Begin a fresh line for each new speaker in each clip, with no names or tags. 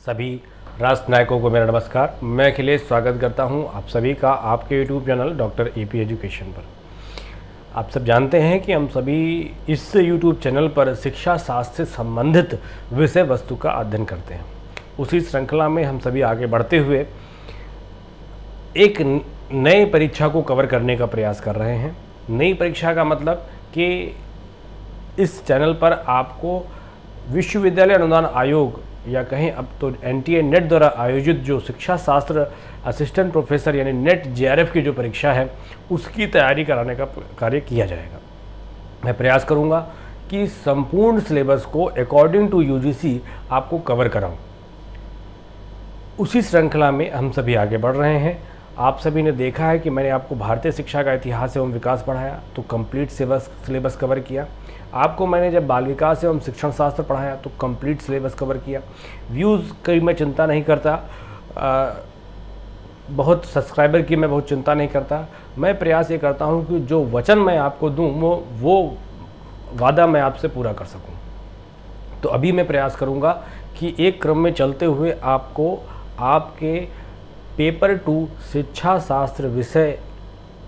सभी राष्ट्र नायकों को मेरा नमस्कार। मैं अखिलेश स्वागत करता हूं आप सभी का आपके YouTube channel doctor AP education पर। आप सब जानते हैं कि हम सभी इस यूट्यूब चैनल पर शिक्षा शास्त्र से संबंधित विषय वस्तु का अध्ययन करते हैं। उसी श्रृंखला में हम सभी आगे बढ़ते हुए एक नई परीक्षा को कवर करने का प्रयास कर रहे हैं। नई परीक्षा का मतलब कि इस चैनल पर आपको विश्वविद्यालय अनुदान आयोग या कहें अब तो एनटीए नेट द्वारा आयोजित जो शिक्षा शास्त्र असिस्टेंट प्रोफेसर यानी नेट जेआरएफ की जो परीक्षा है उसकी तैयारी कराने का कार्य किया जाएगा। मैं प्रयास करूंगा कि संपूर्ण सिलेबस को अकॉर्डिंग टू यूजीसी आपको कवर कराऊं। उसी श्रृंखला में हम सभी आगे बढ़ रहे हैं। आप सभी ने देखा है कि मैंने आपको भारतीय शिक्षा का इतिहास एवं विकास पढ़ाया तो कंप्लीट सिलेबस कवर किया। आपको मैंने जब बाल विकास एवं शिक्षण शास्त्र पढ़ाया तो कंप्लीट सिलेबस कवर किया। व्यूज़ की मैं चिंता नहीं करता, बहुत सब्सक्राइबर की मैं बहुत चिंता नहीं करता। मैं प्रयास ये करता हूँ कि जो वचन मैं आपको दूँ वो वादा मैं आपसे पूरा कर सकूँ। तो अभी मैं प्रयास करूँगा कि एक क्रम में चलते हुए आपको आपके पेपर 2 शिक्षा शास्त्र विषय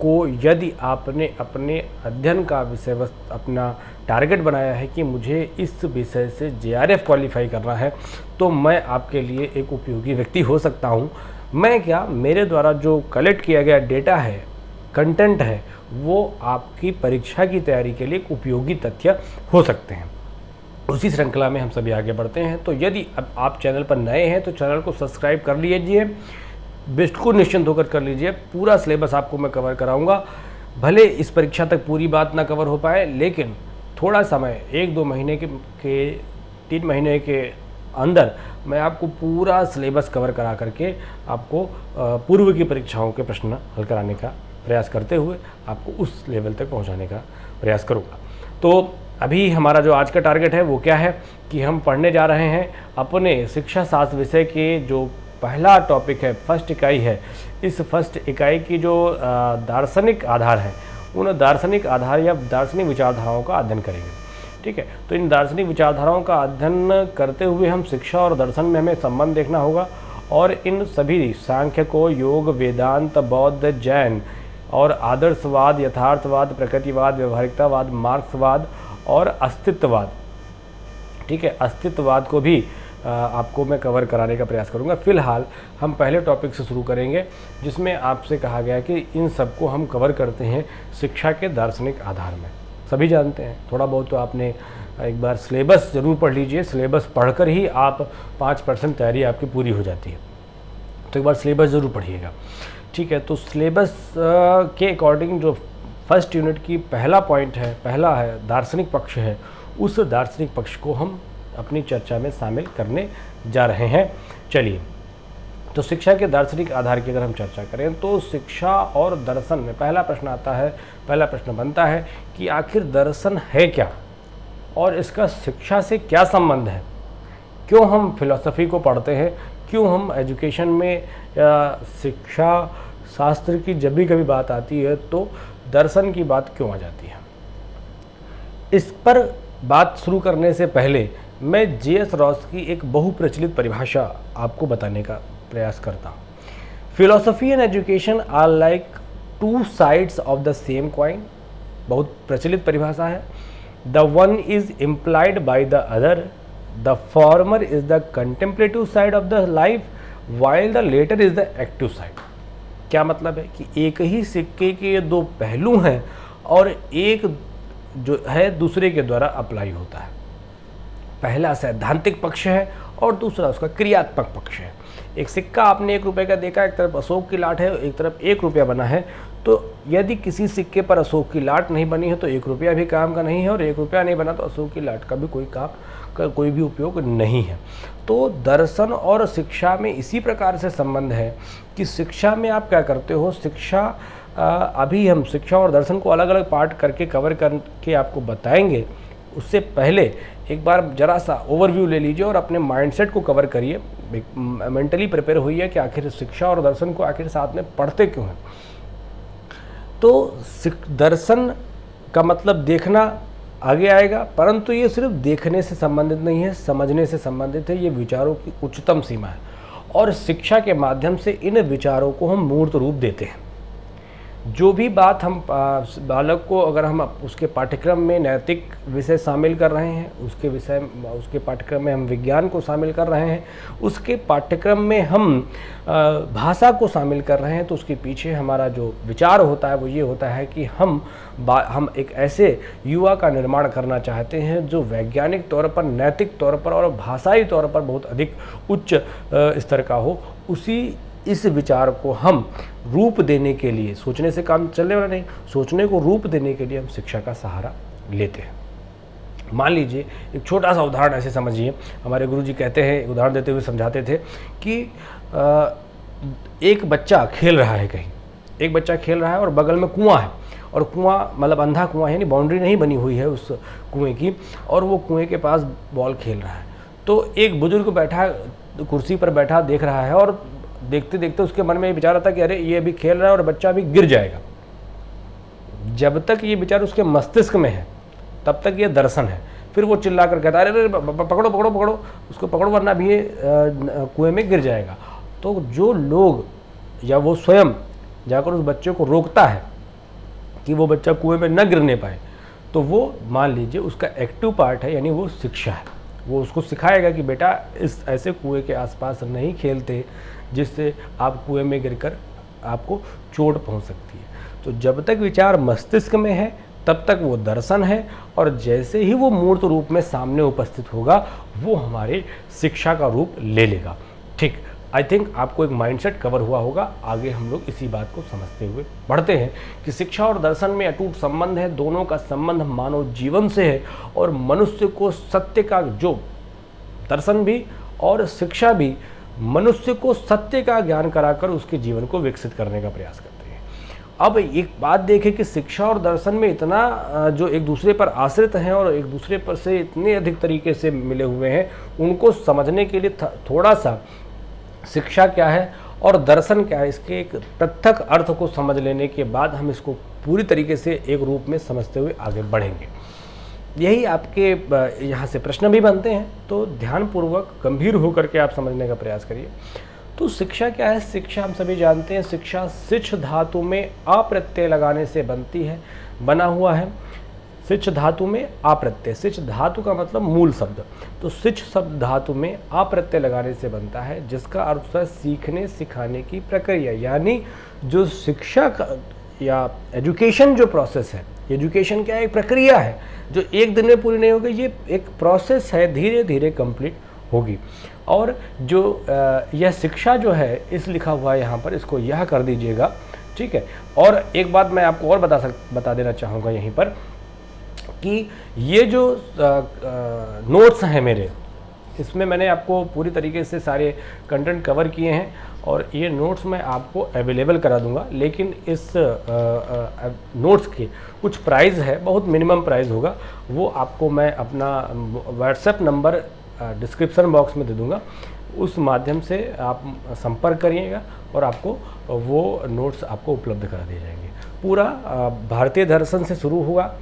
को, यदि आपने अपने अध्ययन का विषय वस्तु अपना टारगेट बनाया है कि मुझे इस विषय से जेआरएफ क्वालिफाई करना है, तो मैं आपके लिए एक उपयोगी व्यक्ति हो सकता हूं। मैं क्या, मेरे द्वारा जो कलेक्ट किया गया डेटा है, कंटेंट है, वो आपकी परीक्षा की तैयारी के लिए एक उपयोगी तथ्य हो सकते हैं। उसी श्रृंखला में हम सभी आगे बढ़ते हैं। तो यदि अब आप चैनल पर नए हैं तो चैनल को सब्सक्राइब कर लीजिए, बिल्कुल निश्चिंत होकर कर लीजिए। पूरा सिलेबस आपको मैं कवर कराऊंगा। भले इस परीक्षा तक पूरी बात ना कवर हो पाए, लेकिन थोड़ा समय 1-2 महीने के 3 महीने के अंदर मैं आपको पूरा सिलेबस कवर करा करके आपको पूर्व की परीक्षाओं के प्रश्न हल कराने का प्रयास करते हुए आपको उस लेवल तक पहुंचाने का प्रयास करूंगा। तो अभी हमारा जो आज का टारगेट है वो क्या है कि हम पढ़ने जा रहे हैं अपने शिक्षा शास्त्र विषय के जो पहला टॉपिक है, फर्स्ट इकाई है। इस फर्स्ट इकाई की जो दार्शनिक आधार है, उन दार्शनिक आधार या दार्शनिक विचारधाराओं का अध्ययन करेंगे। ठीक है, तो इन दार्शनिक विचारधाराओं का अध्ययन करते हुए हम शिक्षा और दर्शन में हमें संबंध देखना होगा और इन सभी सांख्य को योग, वेदांत, बौद्ध, जैन और आदर्शवाद, यथार्थवाद, प्रकृतिवाद, व्यवहारिकतावाद, मार्क्सवाद और अस्तित्ववाद, ठीक है, अस्तित्ववाद को भी आपको मैं कवर कराने का प्रयास करूंगा। फिलहाल हम पहले टॉपिक से शुरू करेंगे जिसमें आपसे कहा गया कि इन सबको हम कवर करते हैं शिक्षा के दार्शनिक आधार में। सभी जानते हैं, थोड़ा बहुत तो आपने एक बार सिलेबस ज़रूर पढ़ लीजिए। सिलेबस पढ़कर ही आप 5% तैयारी आपकी पूरी हो जाती है, तो एक बार सिलेबस ज़रूर पढ़िएगा। ठीक है, तो सिलेबस के अकॉर्डिंग जो फर्स्ट यूनिट की पहला पॉइंट है, पहला है दार्शनिक पक्ष है, उस दार्शनिक पक्ष को हम अपनी चर्चा में शामिल करने जा रहे हैं। चलिए, तो शिक्षा के दार्शनिक आधार की अगर हम चर्चा करें तो शिक्षा और दर्शन में पहला प्रश्न आता है, पहला प्रश्न बनता है कि आखिर दर्शन है क्या और इसका शिक्षा से क्या संबंध है। क्यों हम फिलॉसफी को पढ़ते हैं, क्यों हम एजुकेशन में शिक्षा शास्त्र की जब भी कभी बात आती है तो दर्शन की बात क्यों आ जाती है। इस पर बात शुरू करने से पहले मैं J.S. रॉस की एक बहुप्रचलित परिभाषा आपको बताने का प्रयास करता हूँ। Philosophy and education are like 2 sides of the same coin. बहुत प्रचलित परिभाषा है। The one is implied by the other, the former is the contemplative side of the life while the latter is the active side. क्या मतलब है कि एक ही सिक्के के 2 पहलू हैं और एक जो है दूसरे के द्वारा अप्लाई होता है। पहला सैद्धांतिक पक्ष है और दूसरा उसका क्रियात्मक पक्ष है। एक सिक्का आपने 1 रुपये का देखा, एक तरफ अशोक की लाट है, एक तरफ 1 रुपया बना है, तो यदि किसी सिक्के पर अशोक की लाट नहीं बनी है तो 1 रुपया भी काम का नहीं है, और 1 रुपया नहीं बना तो अशोक की लाट का भी कोई काम का कोई भी उपयोग नहीं है। तो दर्शन और शिक्षा में इसी प्रकार से संबंध है कि शिक्षा में आप क्या करते हो, शिक्षा अभी हम शिक्षा और दर्शन को अलग अलग पार्ट करके कवर करके आपको बताएंगे। उससे पहले एक बार जरा सा ओवरव्यू ले लीजिए और अपने माइंडसेट को कवर करिए, मेंटली प्रिपेयर होइए कि आखिर शिक्षा और दर्शन को आखिर साथ में पढ़ते क्यों हैं। तो दर्शन का मतलब देखना, आगे आएगा, परंतु ये सिर्फ देखने से संबंधित नहीं है, समझने से संबंधित है। ये विचारों की उच्चतम सीमा है और शिक्षा के माध्यम से इन विचारों को हम मूर्त रूप देते हैं। जो भी बात हम बालक को, अगर हम उसके पाठ्यक्रम में नैतिक विषय शामिल कर रहे हैं, उसके पाठ्यक्रम में हम विज्ञान को शामिल कर रहे हैं, उसके पाठ्यक्रम में हम भाषा को शामिल कर रहे हैं, तो उसके पीछे हमारा जो विचार होता है वो ये होता है कि हम एक ऐसे युवा का निर्माण करना चाहते हैं जो वैज्ञानिक तौर पर, नैतिक तौर पर और भाषाई तौर पर बहुत अधिक उच्च स्तर का हो। इस विचार को हम रूप देने के लिए, सोचने से काम चलने वाला नहीं, सोचने को रूप देने के लिए हम शिक्षा का सहारा लेते हैं। मान लीजिए एक छोटा सा उदाहरण ऐसे समझिए, हमारे गुरुजी कहते हैं, उदाहरण देते हुए समझाते थे कि एक बच्चा खेल रहा है कहीं, एक बच्चा खेल रहा है और बगल में कुआं है, और कुआं मतलब अंधा कुआं है, यानी बाउंड्री नहीं बनी हुई है उस कुएं की, और वो कुएं के पास बॉल खेल रहा है। तो एक बुजुर्ग बैठा, कुर्सी पर बैठा देख रहा है, और देखते देखते उसके मन में ये विचार आता कि अरे ये अभी खेल रहा है और बच्चा अभी गिर जाएगा। जब तक ये विचार उसके मस्तिष्क में है तब तक ये दर्शन है। फिर वो चिल्ला कर कहता है अरे पकड़ो पकड़ो पकड़ो उसको, पकड़ो वरना भी ये कुएं में गिर जाएगा। तो जो लोग या वो स्वयं जाकर उस बच्चे को रोकता है कि वो बच्चा कुएं में न गिरने पाए, तो वो मान लीजिए उसका एक्टिव पार्ट है, यानी वो शिक्षा है। वो उसको सिखाएगा कि बेटा इस ऐसे कुएं के आसपास नहीं खेलते जिससे आप कुएं में गिरकर आपको चोट पहुंच सकती है। तो जब तक विचार मस्तिष्क में है तब तक वो दर्शन है, और जैसे ही वो मूर्त रूप में सामने उपस्थित होगा वो हमारे शिक्षा का रूप ले लेगा। ठीक, आई थिंक आपको एक माइंडसेट कवर हुआ होगा। आगे हम लोग इसी बात को समझते हुए बढ़ते हैं कि शिक्षा और दर्शन में अटूट संबंध है। दोनों का संबंध मानव जीवन से है, और मनुष्य को सत्य का, जो दर्शन भी और शिक्षा भी मनुष्य को सत्य का ज्ञान कराकर उसके जीवन को विकसित करने का प्रयास करते हैं। अब एक बात देखें कि शिक्षा और दर्शन में इतना जो एक दूसरे पर आश्रित हैं और एक दूसरे पर से इतने अधिक तरीके से मिले हुए हैं, उनको समझने के लिए थोड़ा सा शिक्षा क्या है और दर्शन क्या है, इसके एक पृथक अर्थ को समझ लेने के बाद हम इसको पूरी तरीके से एक रूप में समझते हुए आगे बढ़ेंगे। यही आपके यहाँ से प्रश्न भी बनते हैं, तो ध्यानपूर्वक गंभीर होकर के आप समझने का प्रयास करिए। तो शिक्षा क्या है? शिक्षा हम सभी जानते हैं, शिक्षा सिच धातु में अप्रत्यय लगाने से बना हुआ है। सिच धातु में अप्रत्यय, सिच धातु का मतलब मूल शब्द, तो सिच शब्द धातु में अप्रत्यय लगाने से बनता है, जिसका अर्थ है सीखने सिखाने की प्रक्रिया। यानी जो शिक्षा का या एजुकेशन जो प्रोसेस है, एजुकेशन क्या है? एक प्रक्रिया है जो एक दिन में पूरी नहीं होगी, ये एक प्रोसेस है, धीरे धीरे कंप्लीट होगी। और जो यह शिक्षा जो है, इस लिखा हुआ है यहाँ पर, इसको यह कर दीजिएगा, ठीक है। और एक बात मैं आपको और बता देना चाहूँगा यहीं पर कि ये जो नोट्स हैं मेरे, इसमें मैंने आपको पूरी तरीके से सारे कंटेंट कवर किए हैं, और ये नोट्स मैं आपको अवेलेबल करा दूंगा। लेकिन इस नोट्स के कुछ प्राइस है, बहुत मिनिमम प्राइस होगा, वो आपको मैं अपना व्हाट्सएप नंबर डिस्क्रिप्शन बॉक्स में दे दूंगा, उस माध्यम से आप संपर्क करिएगा और आपको वो नोट्स आपको उपलब्ध करा दिए जाएंगे। पूरा भारतीय दर्शन से शुरू हुआ,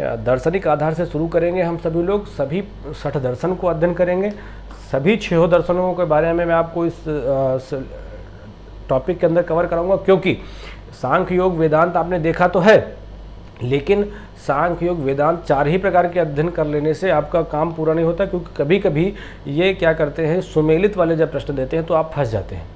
दार्शनिक आधार से शुरू करेंगे हम सभी लोग, सभी 60 दर्शन को अध्ययन करेंगे। सभी 6 दर्शनों के बारे में मैं आपको इस टॉपिक के अंदर कवर कराऊंगा, क्योंकि सांख्य योग वेदांत आपने देखा तो है, लेकिन सांख्य योग वेदांत 4 ही प्रकार के अध्ययन कर लेने से आपका काम पूरा नहीं होता, क्योंकि कभी कभी ये क्या करते हैं, सुमेलित वाले जब प्रश्न देते हैं तो आप फंस जाते हैं।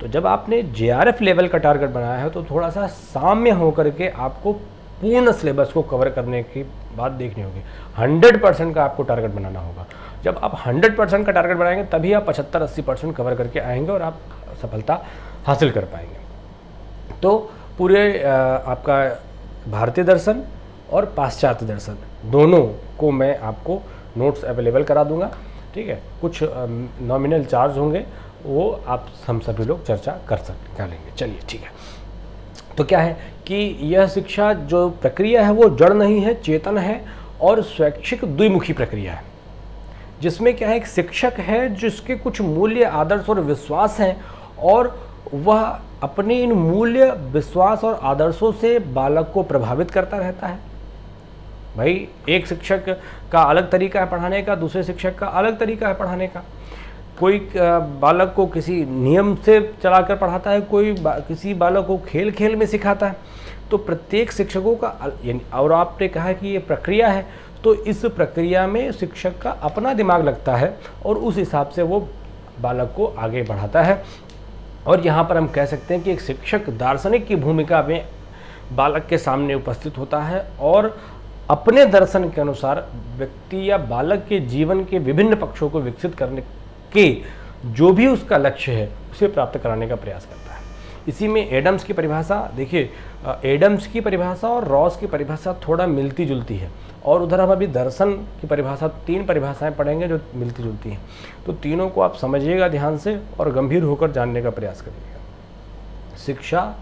तो जब आपने JRF लेवल का टारगेट बनाया है तो थोड़ा सा साम्य होकर के आपको पूर्ण सिलेबस को कवर करने की बात देखनी होगी। 100% का आपको टारगेट बनाना होगा। जब आप 100% का टारगेट बनाएंगे तभी आप 75-80% कवर करके आएंगे और आप सफलता हासिल कर पाएंगे। तो पूरे आपका भारतीय दर्शन और पाश्चात्य दर्शन दोनों को मैं आपको नोट्स अवेलेबल करा दूंगा, ठीक है। कुछ नॉमिनल चार्ज होंगे, वो आप हम सभी लोग चर्चा कर लेंगे। चलिए ठीक है। तो क्या है कि यह शिक्षा जो प्रक्रिया है वो जड़ नहीं है, चेतन है और स्वैच्छिक द्विमुखी प्रक्रिया है, जिसमें क्या है, एक शिक्षक है जिसके कुछ मूल्य, आदर्श और विश्वास हैं, और वह अपने इन मूल्य, विश्वास और आदर्शों से बालक को प्रभावित करता रहता है। भाई एक शिक्षक का अलग तरीका है पढ़ाने का, दूसरे शिक्षक का अलग तरीका है पढ़ाने का। कोई बालक को किसी नियम से चलाकर पढ़ाता है, कोई किसी बालक को खेल खेल में सिखाता है। तो प्रत्येक शिक्षकों का और आपने कहा कि ये प्रक्रिया है, तो इस प्रक्रिया में शिक्षक का अपना दिमाग लगता है और उस हिसाब से वो बालक को आगे बढ़ाता है। और यहाँ पर हम कह सकते हैं कि एक शिक्षक दार्शनिक की भूमिका में बालक के सामने उपस्थित होता है और अपने दर्शन के अनुसार व्यक्ति या बालक के जीवन के विभिन्न पक्षों को विकसित करने के जो भी उसका लक्ष्य है उसे प्राप्त कराने का प्रयास करता है। इसी में एडम्स की परिभाषा देखिए, एडम्स की परिभाषा और रॉस की परिभाषा थोड़ा मिलती जुलती है, और उधर हम अभी दर्शन की परिभाषा 3 परिभाषाएं पढ़ेंगे जो मिलती जुलती हैं। तो तीनों को आप समझिएगा ध्यान से और गंभीर होकर जानने का प्रयास करिएगा। शिक्षा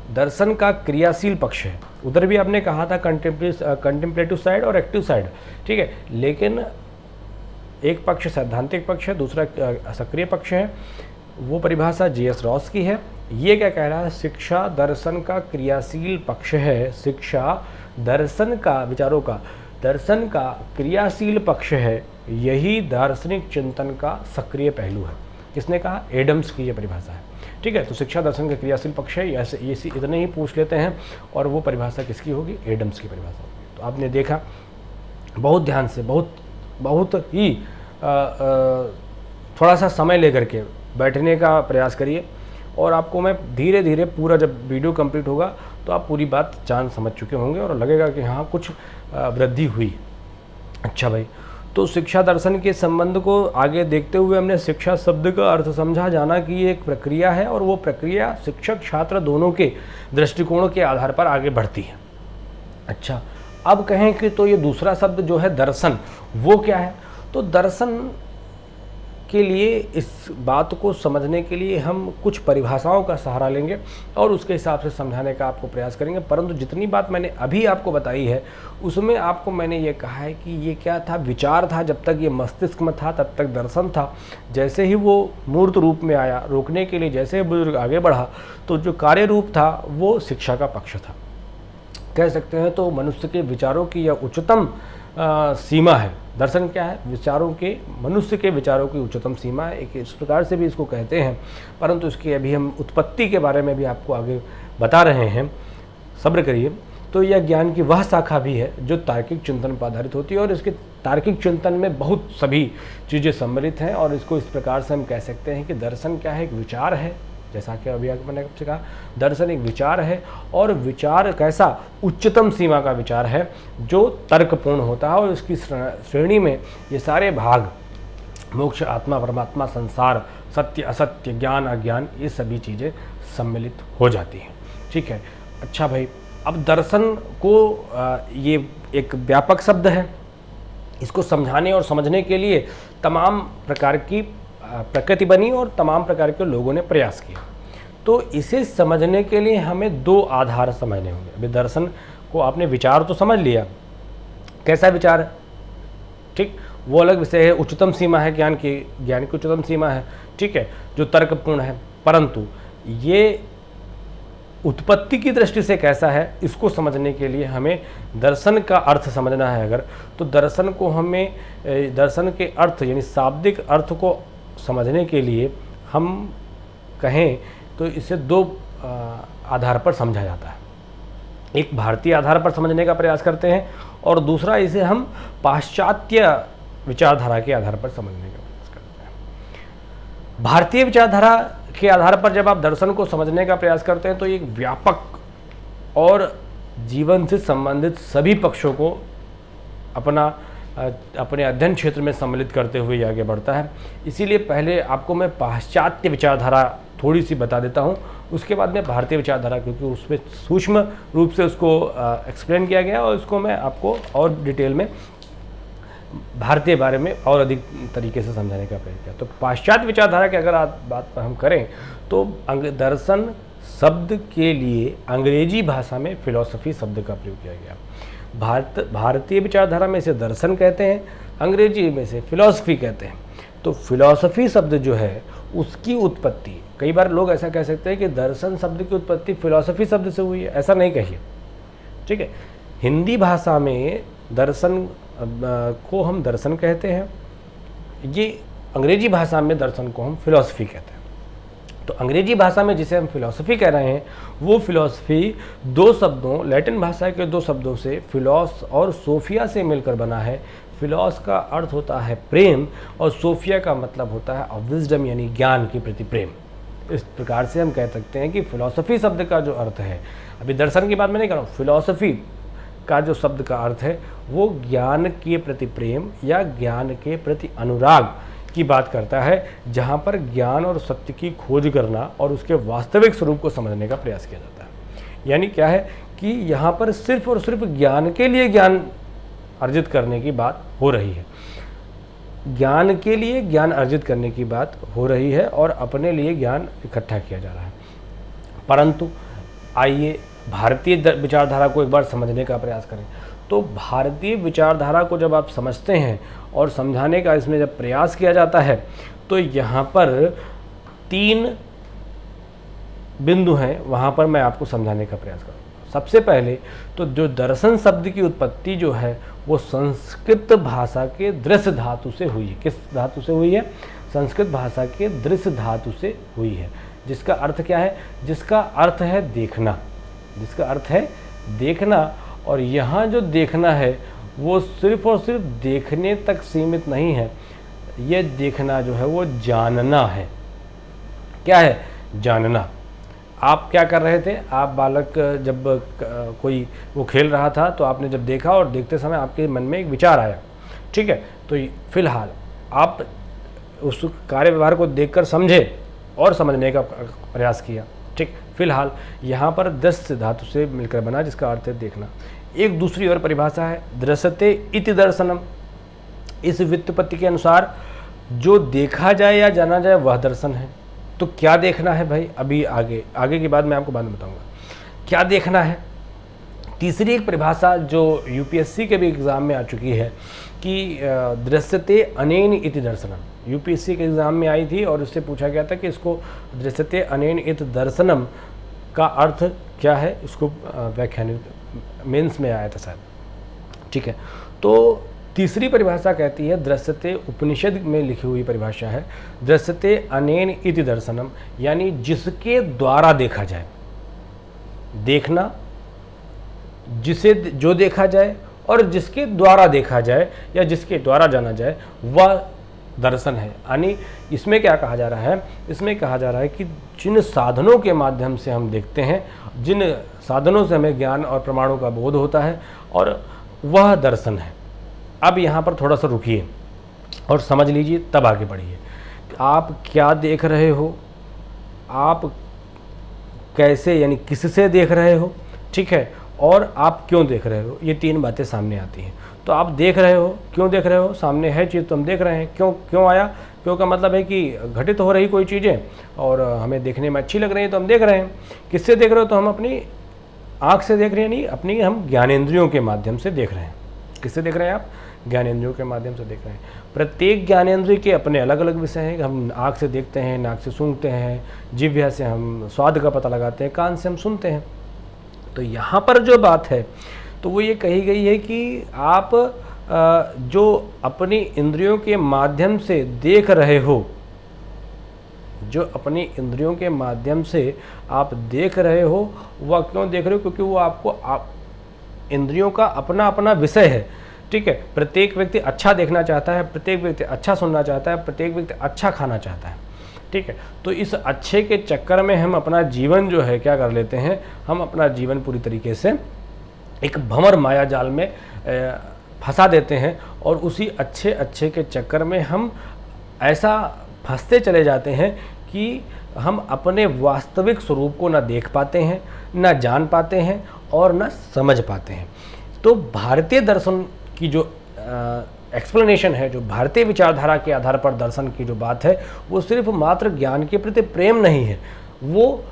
दर्शन का क्रियाशील पक्ष है। उधर भी आपने कहा था कंटेम्पलेटिव साइड और एक्टिव साइड, ठीक है, लेकिन एक पक्ष सैद्धांतिक पक्ष है, दूसरा सक्रिय पक्ष है। वो परिभाषा J.S. रॉस की है। ये क्या कह रहा है? शिक्षा दर्शन का क्रियाशील पक्ष है। शिक्षा दर्शन का क्रियाशील पक्ष है। यही दार्शनिक चिंतन का सक्रिय पहलू है। किसने कहा? एडम्स की ये परिभाषा है, ठीक है। तो शिक्षा दर्शन का क्रियाशील पक्ष है, ऐसे ये इतने ही पूछ लेते हैं, और वो परिभाषा किसकी होगी? एडम्स की परिभाषा होगी। तो आपने देखा, बहुत ध्यान से, बहुत ही थोड़ा सा समय लेकर के बैठने का प्रयास करिए, और आपको मैं धीरे धीरे पूरा, जब वीडियो कंप्लीट होगा तो आप पूरी बात जान समझ चुके होंगे और लगेगा कि हाँ कुछ वृद्धि हुई। अच्छा भाई, तो शिक्षा दर्शन के संबंध को आगे देखते हुए हमने शिक्षा शब्द का अर्थ समझा, जाना कि ये एक प्रक्रिया है और वो प्रक्रिया शिक्षक छात्र दोनों के दृष्टिकोण के आधार पर आगे बढ़ती है। अच्छा, अब कहें कि तो ये दूसरा शब्द जो है दर्शन, वो क्या है? तो दर्शन के लिए, इस बात को समझने के लिए हम कुछ परिभाषाओं का सहारा लेंगे और उसके हिसाब से समझाने का आपको प्रयास करेंगे। परंतु जितनी बात मैंने अभी आपको बताई है उसमें आपको मैंने ये कहा है कि ये क्या था? विचार था। जब तक ये मस्तिष्क में था तब तक दर्शन था। जैसे ही वो मूर्त रूप में आया, रोकने के लिए जैसे ही बुजुर्ग आगे बढ़ा, तो जो कार्य रूप था वो शिक्षा का पक्ष था, कह सकते हैं। तो मनुष्य के विचारों की यह उच्चतम सीमा है। दर्शन क्या है? मनुष्य के विचारों की उच्चतम सीमा है, एक इस प्रकार से भी इसको कहते हैं। परंतु इसकी अभी हम उत्पत्ति के बारे में भी आपको आगे बता रहे हैं, सब्र करिए। तो यह ज्ञान की वह शाखा भी है जो तार्किक चिंतन पर आधारित होती है, और इसके तार्किक चिंतन में बहुत सभी चीज़ें सम्मिलित हैं। और इसको इस प्रकार से हम कह सकते हैं कि दर्शन क्या है? एक विचार है। जैसा कि अभी मैंने आपसे कहा, दर्शन एक विचार है, और विचार कैसा? उच्चतम सीमा का विचार है जो तर्कपूर्ण होता है, और इसकी श्रेणी में ये सारे भाग, मोक्ष, आत्मा, परमात्मा, संसार, सत्य, असत्य, ज्ञान, अज्ञान, ये सभी चीज़ें सम्मिलित हो जाती हैं, ठीक है। अच्छा भाई, अब दर्शन को ये एक व्यापक शब्द है। इसको समझाने और समझने के लिए तमाम प्रकार की प्रकृति बनी और तमाम प्रकार के लोगों ने प्रयास किया। तो इसे समझने के लिए हमें 2 आधार समझने होंगे। अभी दर्शन को आपने विचार तो समझ लिया, कैसा विचार है, ठीक, वो अलग विषय है। उच्चतम सीमा है ज्ञान की उच्चतम सीमा है, ठीक है, जो तर्कपूर्ण है। परंतु ये उत्पत्ति की दृष्टि से कैसा है, इसको समझने के लिए हमें दर्शन का अर्थ समझना है। अगर तो दर्शन को हमें, दर्शन के अर्थ यानी शाब्दिक अर्थ को समझने के लिए हम कहें तो इसे 2 आधार पर समझा जाता है। एक भारतीय आधार पर समझने का प्रयास करते हैं, और दूसरा इसे हम पाश्चात्य विचारधारा के आधार पर समझने का प्रयास करते हैं। भारतीय विचारधारा के आधार पर जब आप दर्शन को समझने का प्रयास करते हैं तो एक व्यापक और जीवन से संबंधित सभी पक्षों को अपने अध्ययन क्षेत्र में सम्मिलित करते हुए आगे बढ़ता है। इसीलिए पहले आपको मैं पाश्चात्य विचारधारा थोड़ी सी बता देता हूँ, उसके बाद में भारतीय विचारधारा, क्योंकि उसमें सूक्ष्म रूप से उसको एक्सप्लेन किया गया, और उसको मैं आपको और डिटेल में भारतीय बारे में और अधिक तरीके से समझाने का प्रयास किया। तो पाश्चात्य विचारधारा की अगर बात पर हम करें तो दर्शन शब्द के लिए अंग्रेजी भाषा में फिलॉसफी शब्द का प्रयोग किया गया। भारतीय विचारधारा में इसे दर्शन कहते हैं, अंग्रेजी में इसे फिलॉसफी कहते हैं। तो फिलॉसफी शब्द जो है उसकी उत्पत्ति, कई बार लोग ऐसा कह सकते हैं कि दर्शन शब्द की उत्पत्ति फिलॉसफी शब्द से हुई है, ऐसा नहीं कहिए, ठीक है। हिंदी भाषा में दर्शन को हम दर्शन कहते हैं, ये अंग्रेजी भाषा में दर्शन को हम फिलॉसफी कहते हैं। तो अंग्रेजी भाषा में जिसे हम फिलॉसफी कह रहे हैं, वो फिलॉसफी दो शब्दों, लैटिन भाषा के दो शब्दों से फिलॉस और सोफिया से मिलकर बना है। फिलॉस का अर्थ होता है प्रेम और सोफिया का मतलब होता है विजडम, यानी ज्ञान के प्रति प्रेम। इस प्रकार से हम कह सकते हैं कि फिलॉसफी शब्द का जो अर्थ है, अभी दर्शन की बात मैं नहीं कर रहा हूँ, फिलॉसफी का जो शब्द का अर्थ है वो ज्ञान के प्रति प्रेम या ज्ञान के प्रति अनुराग की बात करता है, जहाँ पर ज्ञान और सत्य की खोज करना और उसके वास्तविक स्वरूप को समझने का प्रयास किया जाता है। यानी क्या है कि यहाँ पर सिर्फ और सिर्फ ज्ञान के लिए ज्ञान अर्जित करने की बात हो रही है, ज्ञान के लिए ज्ञान अर्जित करने की बात हो रही है और अपने लिए ज्ञान इकट्ठा किया जा रहा है। परंतु आइए भारतीय विचारधारा को एक बार समझने का प्रयास करें। तो भारतीय विचारधारा को जब आप समझते हैं और समझाने का इसमें जब प्रयास किया जाता है, तो यहाँ पर 3 बिंदु हैं, वहाँ पर मैं आपको समझाने का प्रयास करूँगा। सबसे पहले तो जो दर्शन शब्द की उत्पत्ति जो है वो संस्कृत भाषा के दृश्य धातु से हुई है। किस धातु से हुई है? संस्कृत भाषा के दृश्य धातु से हुई है, जिसका अर्थ क्या है? जिसका अर्थ है देखना, जिसका अर्थ है देखना। और यहाँ जो देखना है वो सिर्फ और सिर्फ देखने तक सीमित नहीं है, ये देखना जो है वो जानना है। क्या है? जानना। आप क्या कर रहे थे? आप बालक जब कोई वो खेल रहा था तो आपने जब देखा और देखते समय आपके मन में एक विचार आया, ठीक है, तो फिलहाल आप उस कार्य व्यवहार को देखकर समझे और समझने का प्रयास किया, ठीक। फिलहाल यहाँ पर दृश्य धातु से मिलकर बना, जिसका अर्थ है देखना। एक दूसरी और परिभाषा है दृश्यते इति दर्शनम। इस व्युत्पत्ति के अनुसार जो देखा जाए या जाना जाए वह दर्शन है। तो क्या देखना है भाई? अभी आगे की बात मैं आपको बाद में बताऊंगा क्या देखना है। तीसरी एक परिभाषा जो यूपीएससी के भी एग्ज़ाम में आ चुकी है कि दृश्यते अनेन इति दर्शनम। यूपीएससी के एग्ज़ाम में आई थी और उससे पूछा गया था कि इसको दृश्यते अनेन इति दर्शनम का अर्थ क्या है, इसको व्याख्यानित मेंस में आया था शायद, ठीक है। तो तीसरी परिभाषा कहती है, दृश्यते उपनिषद में लिखी हुई परिभाषा है, दृश्यते अनेन इति दर्शनम, यानी जिसके द्वारा देखा जाए। देखना, जिसे जो देखा जाए और जिसके द्वारा देखा जाए या जिसके द्वारा जाना जाए वह दर्शन है। यानी इसमें क्या कहा जा रहा है? इसमें कहा जा रहा है कि जिन साधनों के माध्यम से हम देखते हैं, जिन साधनों से हमें ज्ञान और प्रमाणों का बोध होता है, और वह दर्शन है। अब यहाँ पर थोड़ा सा रुकिए और समझ लीजिए, तब आगे बढ़िए। आप क्या देख रहे हो, आप कैसे यानी किससे देख रहे हो, ठीक है, और आप क्यों देख रहे हो, ये 3 बातें सामने आती हैं। तो आप देख रहे हो, क्यों देख रहे हो? सामने है चीज़ तो हम देख रहे हैं। क्यों आया? क्यों का मतलब है कि घटित हो रही कोई चीज़ें और हमें देखने में अच्छी लग रही है तो हम देख रहे हैं। किससे देख रहे हो? तो हम अपनी आँख से देख रहे हैं, नहीं, अपनी हम ज्ञानेंद्रियों के माध्यम से देख रहे हैं। किससे देख रहे हैं आप? ज्ञानेंद्रियों के माध्यम से देख रहे हैं। प्रत्येक ज्ञानेंद्रिय के अपने अलग अलग विषय हैं। हम आँख से देखते हैं, नाक से सूंघते हैं, जिह्वा से हम स्वाद का पता लगाते हैं, कान से हम सुनते हैं। तो यहाँ पर जो बात है तो वो ये कही गई है कि आप जो अपनी इंद्रियों के माध्यम से देख रहे हो, जो अपनी इंद्रियों के माध्यम से आप देख रहे हो, वह क्यों देख रहे हो? क्योंकि वो आपको इंद्रियों का अपना अपना विषय है, ठीक है। प्रत्येक व्यक्ति अच्छा देखना चाहता है, प्रत्येक व्यक्ति अच्छा सुनना चाहता है, प्रत्येक व्यक्ति अच्छा खाना चाहता है, ठीक है। तो इस अच्छे के चक्कर में हम अपना जीवन जो है क्या कर लेते हैं, हम अपना जीवन पूरी तरीके से एक भंवर माया जाल में फंसा देते हैं और उसी अच्छे के चक्कर में हम ऐसा फंसते चले जाते हैं कि हम अपने वास्तविक स्वरूप को ना देख पाते हैं, ना जान पाते हैं और ना समझ पाते हैं। तो भारतीय दर्शन की जो एक्सप्लेनेशन है, जो भारतीय विचारधारा के आधार पर दर्शन की जो बात है, वो सिर्फ मात्र ज्ञान के प्रति प्रेम नहीं है। वो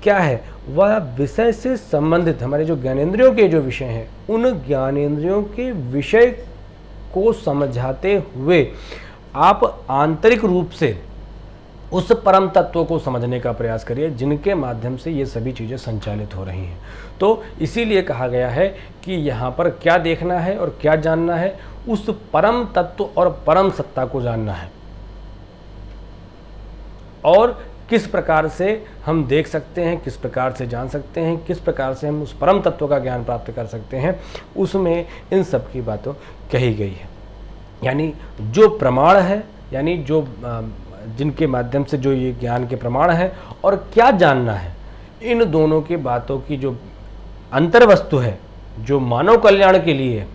क्या है? वह विषय से संबंधित हमारे जो ज्ञानेंद्रियों के जो विषय हैं, उन ज्ञानेंद्रियों के विषय को समझाते हुए आप आंतरिक रूप से उस परम तत्व को समझने का प्रयास करिए जिनके माध्यम से ये सभी चीज़ें संचालित हो रही हैं। तो इसीलिए कहा गया है कि यहाँ पर क्या देखना है और क्या जानना है, उस परम तत्व और परम सत्ता को जानना है। और किस प्रकार से हम देख सकते हैं, किस प्रकार से जान सकते हैं, किस प्रकार से हम उस परम तत्व का ज्ञान प्राप्त कर सकते हैं, उसमें इन सब की बातों कही गई है। यानी जो प्रमाण है, यानी जो जिनके माध्यम से जो ये ज्ञान के प्रमाण है और क्या जानना है, इन दोनों की बातों की जो अंतर वस्तु है, जो मानव कल्याण के लिए,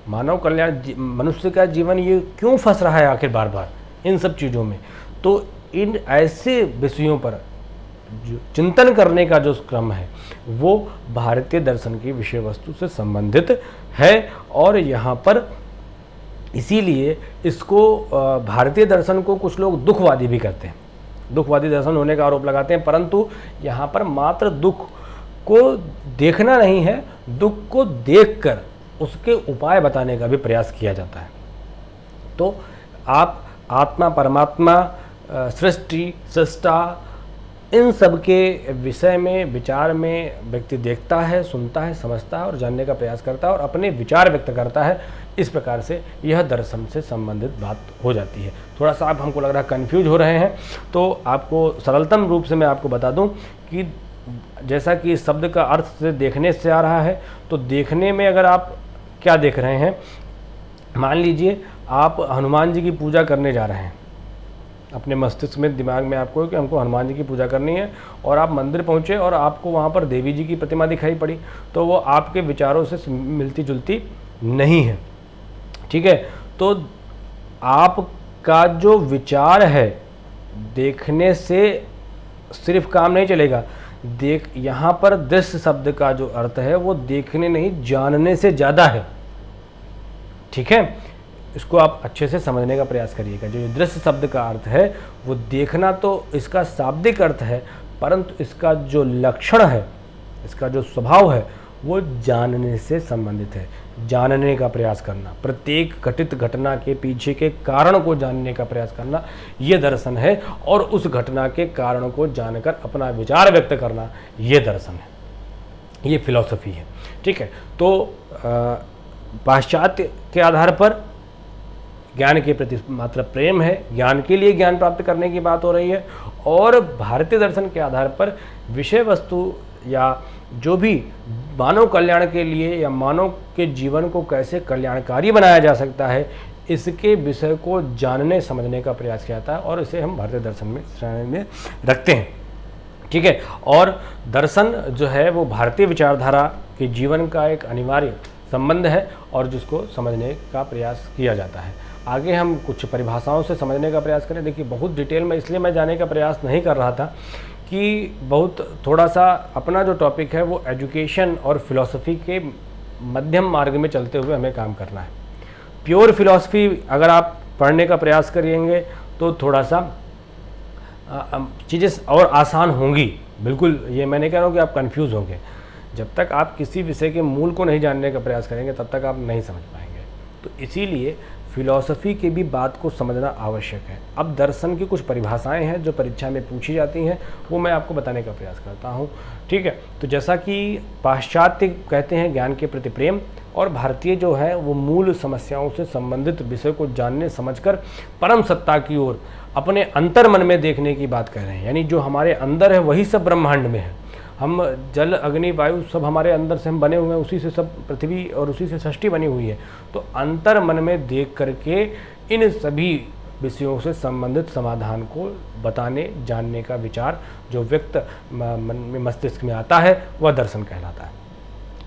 मानव कल्याण, मनुष्य का जीवन ये क्यों फंस रहा है आखिर बार बार इन सब चीज़ों में, तो इन ऐसे विषयों पर जो चिंतन करने का जो क्रम है वो भारतीय दर्शन की विषय वस्तु से संबंधित है। और यहाँ पर इसीलिए इसको भारतीय दर्शन को कुछ लोग दुखवादी भी करते हैं, दुखवादी दर्शन होने का आरोप लगाते हैं, परंतु यहाँ पर मात्र दुख को देखना नहीं है, दुख को देखकर उसके उपाय बताने का भी प्रयास किया जाता है। तो आप आत्मा, परमात्मा, सृष्टि, सृष्टा, इन सब के विषय में, विचार में व्यक्ति देखता है, सुनता है, समझता है और जानने का प्रयास करता है और अपने विचार व्यक्त करता है। इस प्रकार से यह दर्शन से संबंधित बात हो जाती है। थोड़ा सा आप, हमको लग रहा है कंफ्यूज हो रहे हैं, तो आपको सरलतम रूप से मैं आपको बता दूं कि जैसा कि इस शब्द का अर्थ से देखने से आ रहा है, तो देखने में अगर आप क्या देख रहे हैं, मान लीजिए आप हनुमान जी की पूजा करने जा रहे हैं, अपने मस्तिष्क में, दिमाग में आपको कि हमको हनुमान जी की पूजा करनी है, और आप मंदिर पहुंचे और आपको वहां पर देवी जी की प्रतिमा दिखाई पड़ी, तो वो आपके विचारों से मिलती जुलती नहीं है, ठीक है। तो आपका जो विचार है, देखने से सिर्फ काम नहीं चलेगा। यहाँ पर दृश्य शब्द का जो अर्थ है वो देखने नहीं, जानने से ज़्यादा है, ठीक है। इसको आप अच्छे से समझने का प्रयास करिएगा। जो दृश्य शब्द का अर्थ है वो देखना तो इसका शाब्दिक अर्थ है, परंतु इसका जो लक्षण है, इसका जो स्वभाव है वो जानने से संबंधित है। जानने का प्रयास करना, प्रत्येक घटित घटना के पीछे के कारण को जानने का प्रयास करना, ये दर्शन है। और उस घटना के कारण को जानकर अपना विचार व्यक्त करना, ये दर्शन है, ये फिलॉसफी है, ठीक है। तो पाश्चात्य के आधार पर ज्ञान के प्रति मात्र प्रेम है, ज्ञान के लिए ज्ञान प्राप्त करने की बात हो रही है, और भारतीय दर्शन के आधार पर विषय वस्तु या जो भी मानव कल्याण के लिए या मानव के जीवन को कैसे कल्याणकारी बनाया जा सकता है, इसके विषय को जानने समझने का प्रयास किया जाता है, और इसे हम भारतीय दर्शन में श्रेणी में रखते हैं, ठीक है। और दर्शन जो है वो भारतीय विचारधारा के जीवन का एक अनिवार्य संबंध है और जिसको समझने का प्रयास किया जाता है। आगे हम कुछ परिभाषाओं से समझने का प्रयास करें। देखिए, बहुत डिटेल में इसलिए मैं जाने का प्रयास नहीं कर रहा था कि बहुत थोड़ा सा अपना जो टॉपिक है वो एजुकेशन और फिलॉसफी के मध्यम मार्ग में चलते हुए हमें काम करना है। प्योर फिलॉसफी अगर आप पढ़ने का प्रयास करेंगे तो थोड़ा सा चीज़ें और आसान होंगी। बिल्कुल ये मैं नहीं कह रहा हूँ कि आप कंफ्यूज होंगे। जब तक आप किसी विषय के मूल को नहीं जानने का प्रयास करेंगे तब तक आप नहीं समझ पाएंगे। तो इसीलिए फिलॉसफी की भी बात को समझना आवश्यक है। अब दर्शन की कुछ परिभाषाएं हैं जो परीक्षा में पूछी जाती हैं, वो मैं आपको बताने का प्रयास करता हूँ, ठीक है। तो जैसा कि पाश्चात्य कहते हैं ज्ञान के प्रति प्रेम, और भारतीय जो है वो मूल समस्याओं से संबंधित विषय को जानने समझकर परम सत्ता की ओर अपने अंतर मन में देखने की बात कर रहे हैं। यानी जो हमारे अंदर है वही सब ब्रह्मांड में है। हम जल, अग्नि, वायु सब हमारे अंदर से हम बने हुए हैं, उसी से सब पृथ्वी और उसी से सृष्टि बनी हुई है। तो अंतर मन में देख करके इन सभी विषयों से संबंधित समाधान को बताने, जानने का विचार जो व्यक्त मन में, मस्तिष्क में आता है, वह दर्शन कहलाता है।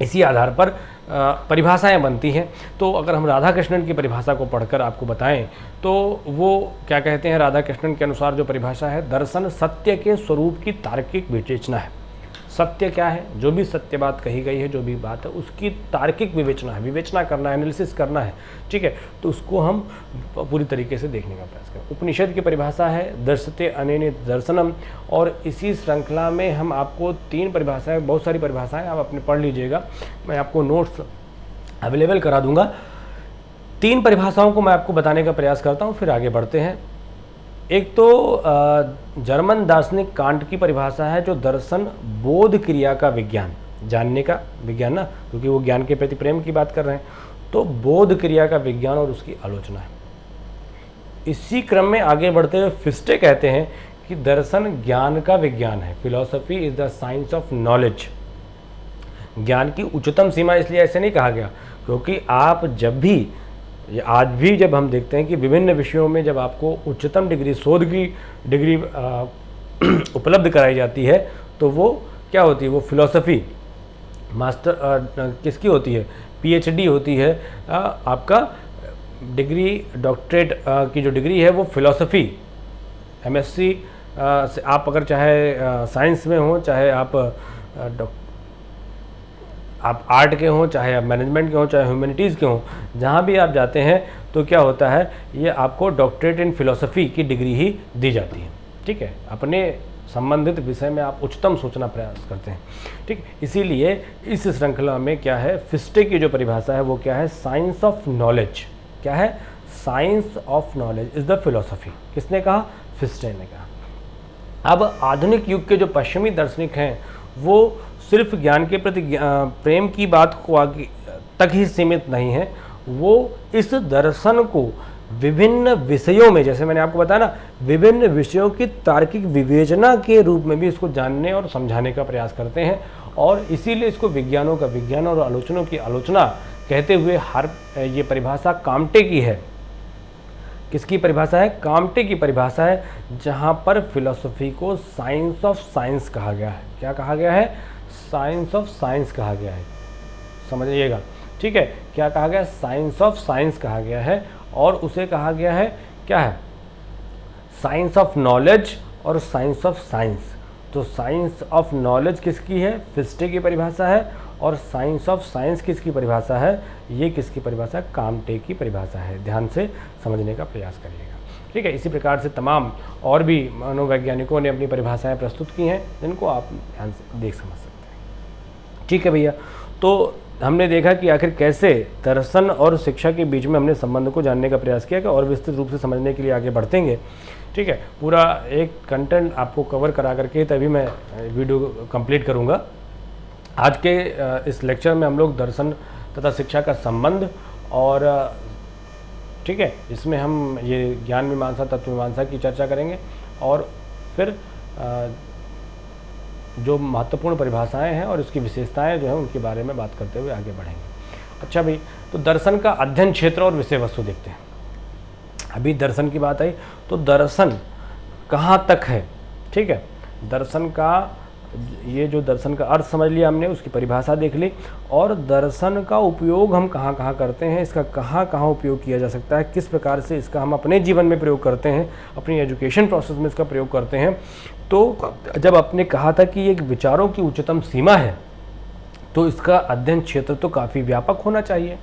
इसी आधार पर परिभाषाएं बनती हैं। तो अगर हम राधा कृष्णन की परिभाषा को पढ़कर आपको बताएं तो वो क्या कहते हैं, राधा कृष्णन के अनुसार जो परिभाषा है, दर्शन सत्य के स्वरूप की तार्किक विवेचना है। सत्य क्या है, जो भी सत्य बात कही गई है, जो भी बात है, उसकी तार्किक विवेचना है, विवेचना करना है, एनालिसिस करना है, ठीक है। तो उसको हम पूरी तरीके से देखने का प्रयास करें। उपनिषद की परिभाषा है दर्शते अनेन दर्शनम, और इसी श्रृंखला में हम आपको 3 परिभाषाएं, बहुत सारी परिभाषाएं आप अपने पढ़ लीजिएगा, मैं आपको नोट्स अवेलेबल करा दूंगा। 3 परिभाषाओं को मैं आपको बताने का प्रयास करता हूँ, फिर आगे बढ़ते हैं। एक तो जर्मन दार्शनिक कांट की परिभाषा है जो दर्शन बोध क्रिया का विज्ञान, जानने का विज्ञान ना, क्योंकि वो ज्ञान के प्रति प्रेम की बात कर रहे हैं, तो बोध क्रिया का विज्ञान और उसकी आलोचना है। इसी क्रम में आगे बढ़ते हुए फिस्टे कहते हैं कि दर्शन ज्ञान का विज्ञान है, philosophy is the science of knowledge. ज्ञान की उच्चतम सीमा इसलिए ऐसे नहीं कहा गया क्योंकि आप जब भी, आज भी जब हम देखते हैं कि विभिन्न विषयों में जब आपको उच्चतम डिग्री, शोध की डिग्री उपलब्ध कराई जाती है तो वो क्या होती है, वो फिलॉसफी मास्टर किसकी होती है, पीएचडी होती है, आपका डिग्री, डॉक्टरेट की जो डिग्री है वो फिलॉसफी, एमएससी से आप अगर चाहे साइंस में हो, चाहे आप आर्ट के हों, चाहे आप मैनेजमेंट के हों, चाहे ह्यूमैनिटीज़ के हों, जहाँ भी आप जाते हैं तो क्या होता है, ये आपको डॉक्टरेट इन फिलॉसफी की डिग्री ही दी जाती है। ठीक है, अपने संबंधित विषय में आप उच्चतम सोचना प्रयास करते हैं। ठीक, इसीलिए इस श्रृंखला में क्या है, फिस्टे की जो परिभाषा है वो क्या है, साइंस ऑफ नॉलेज। क्या है, science of knowledge is the philosophy. किसने कहा, फिस्टे ने कहा। अब आधुनिक युग के जो पश्चिमी दार्शनिक हैं वो सिर्फ ज्ञान के प्रति प्रेम की बात को आगे तक ही सीमित नहीं है, वो इस दर्शन को विभिन्न विषयों में, जैसे मैंने आपको बताया ना, विभिन्न विषयों की तार्किक विवेचना के रूप में भी इसको जानने और समझाने का प्रयास करते हैं। और इसीलिए इसको विज्ञानों का विज्ञान और आलोचनों की आलोचना कहते हुए ये परिभाषा काम्टे की है। किसकी परिभाषा है, काम्टे की परिभाषा है, जहाँ पर फिलॉसफी को साइंस ऑफ साइंस कहा गया है। क्या कहा गया है, साइंस ऑफ साइंस कहा गया है, समझिएगा। ठीक है, क्या कहा गया, साइंस ऑफ साइंस कहा गया है, और उसे कहा गया है क्या है, साइंस ऑफ नॉलेज और साइंस ऑफ साइंस। तो साइंस ऑफ नॉलेज किसकी है, फिस्टे की परिभाषा है, और साइंस ऑफ साइंस किसकी परिभाषा है, ये किसकी परिभाषा है, काम्टे की परिभाषा है। ध्यान से समझने का प्रयास करिएगा। ठीक है, इसी प्रकार से तमाम और भी मनोवैज्ञानिकों ने अपनी परिभाषाएं प्रस्तुत की हैं, जिनको आप ध्यान से देख समझ सकते हैं। ठीक है भैया, तो हमने देखा कि आखिर कैसे दर्शन और शिक्षा के बीच में हमने संबंध को जानने का प्रयास किया, कि और विस्तृत रूप से समझने के लिए आगे बढ़तेंगे। ठीक है, पूरा एक कंटेंट आपको कवर करा करके तभी मैं वीडियो कंप्लीट करूँगा। आज के इस लेक्चर में हम लोग दर्शन तथा शिक्षा का संबंध, और ठीक है, इसमें हम ये ज्ञान मीमांसा, तत्व मीमांसा की चर्चा करेंगे, और फिर जो महत्वपूर्ण परिभाषाएं हैं और इसकी विशेषताएं जो हैं उनके बारे में बात करते हुए आगे बढ़ेंगे। अच्छा भाई, तो दर्शन का अध्ययन क्षेत्र और विषय वस्तु देखते हैं। अभी दर्शन की बात आई, तो दर्शन कहाँ तक है। ठीक है, दर्शन का ये जो दर्शन का अर्थ समझ लिया हमने, उसकी परिभाषा देख ली, और दर्शन का उपयोग हम कहाँ कहाँ करते हैं, इसका कहाँ कहाँ उपयोग किया जा सकता है, किस प्रकार से इसका हम अपने जीवन में प्रयोग करते हैं, अपनी एजुकेशन प्रोसेस में इसका प्रयोग करते हैं। तो जब आपने कहा था कि ये विचारों की उच्चतम सीमा है, तो इसका अध्ययन क्षेत्र तो काफ़ी व्यापक होना चाहिए।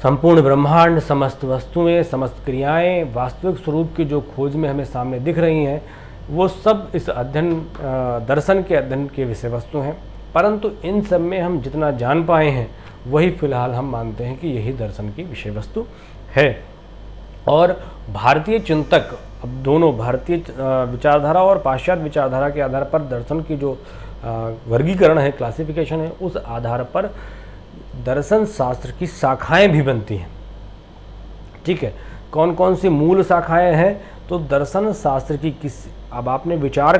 संपूर्ण ब्रह्मांड, समस्त वस्तुएं, समस्त क्रियाएं, वास्तविक स्वरूप की जो खोज में हमें सामने दिख रही हैं, वो सब इस अध्ययन, दर्शन के अध्ययन के विषय वस्तु हैं। परंतु इन सब में हम जितना जान पाए हैं वही फिलहाल हम मानते हैं कि यही दर्शन की विषय वस्तु है। और भारतीय चिंतक, अब दोनों भारतीय विचारधारा और पाश्चात्य विचारधारा के आधार पर दर्शन की जो वर्गीकरण है, क्लासिफिकेशन है, उस आधार पर दर्शन शास्त्र की शाखाएं भी बनती हैं। ठीक है, कौन कौन सी मूल शाखाएं हैं, तो दर्शन शास्त्र की अब आपने विचार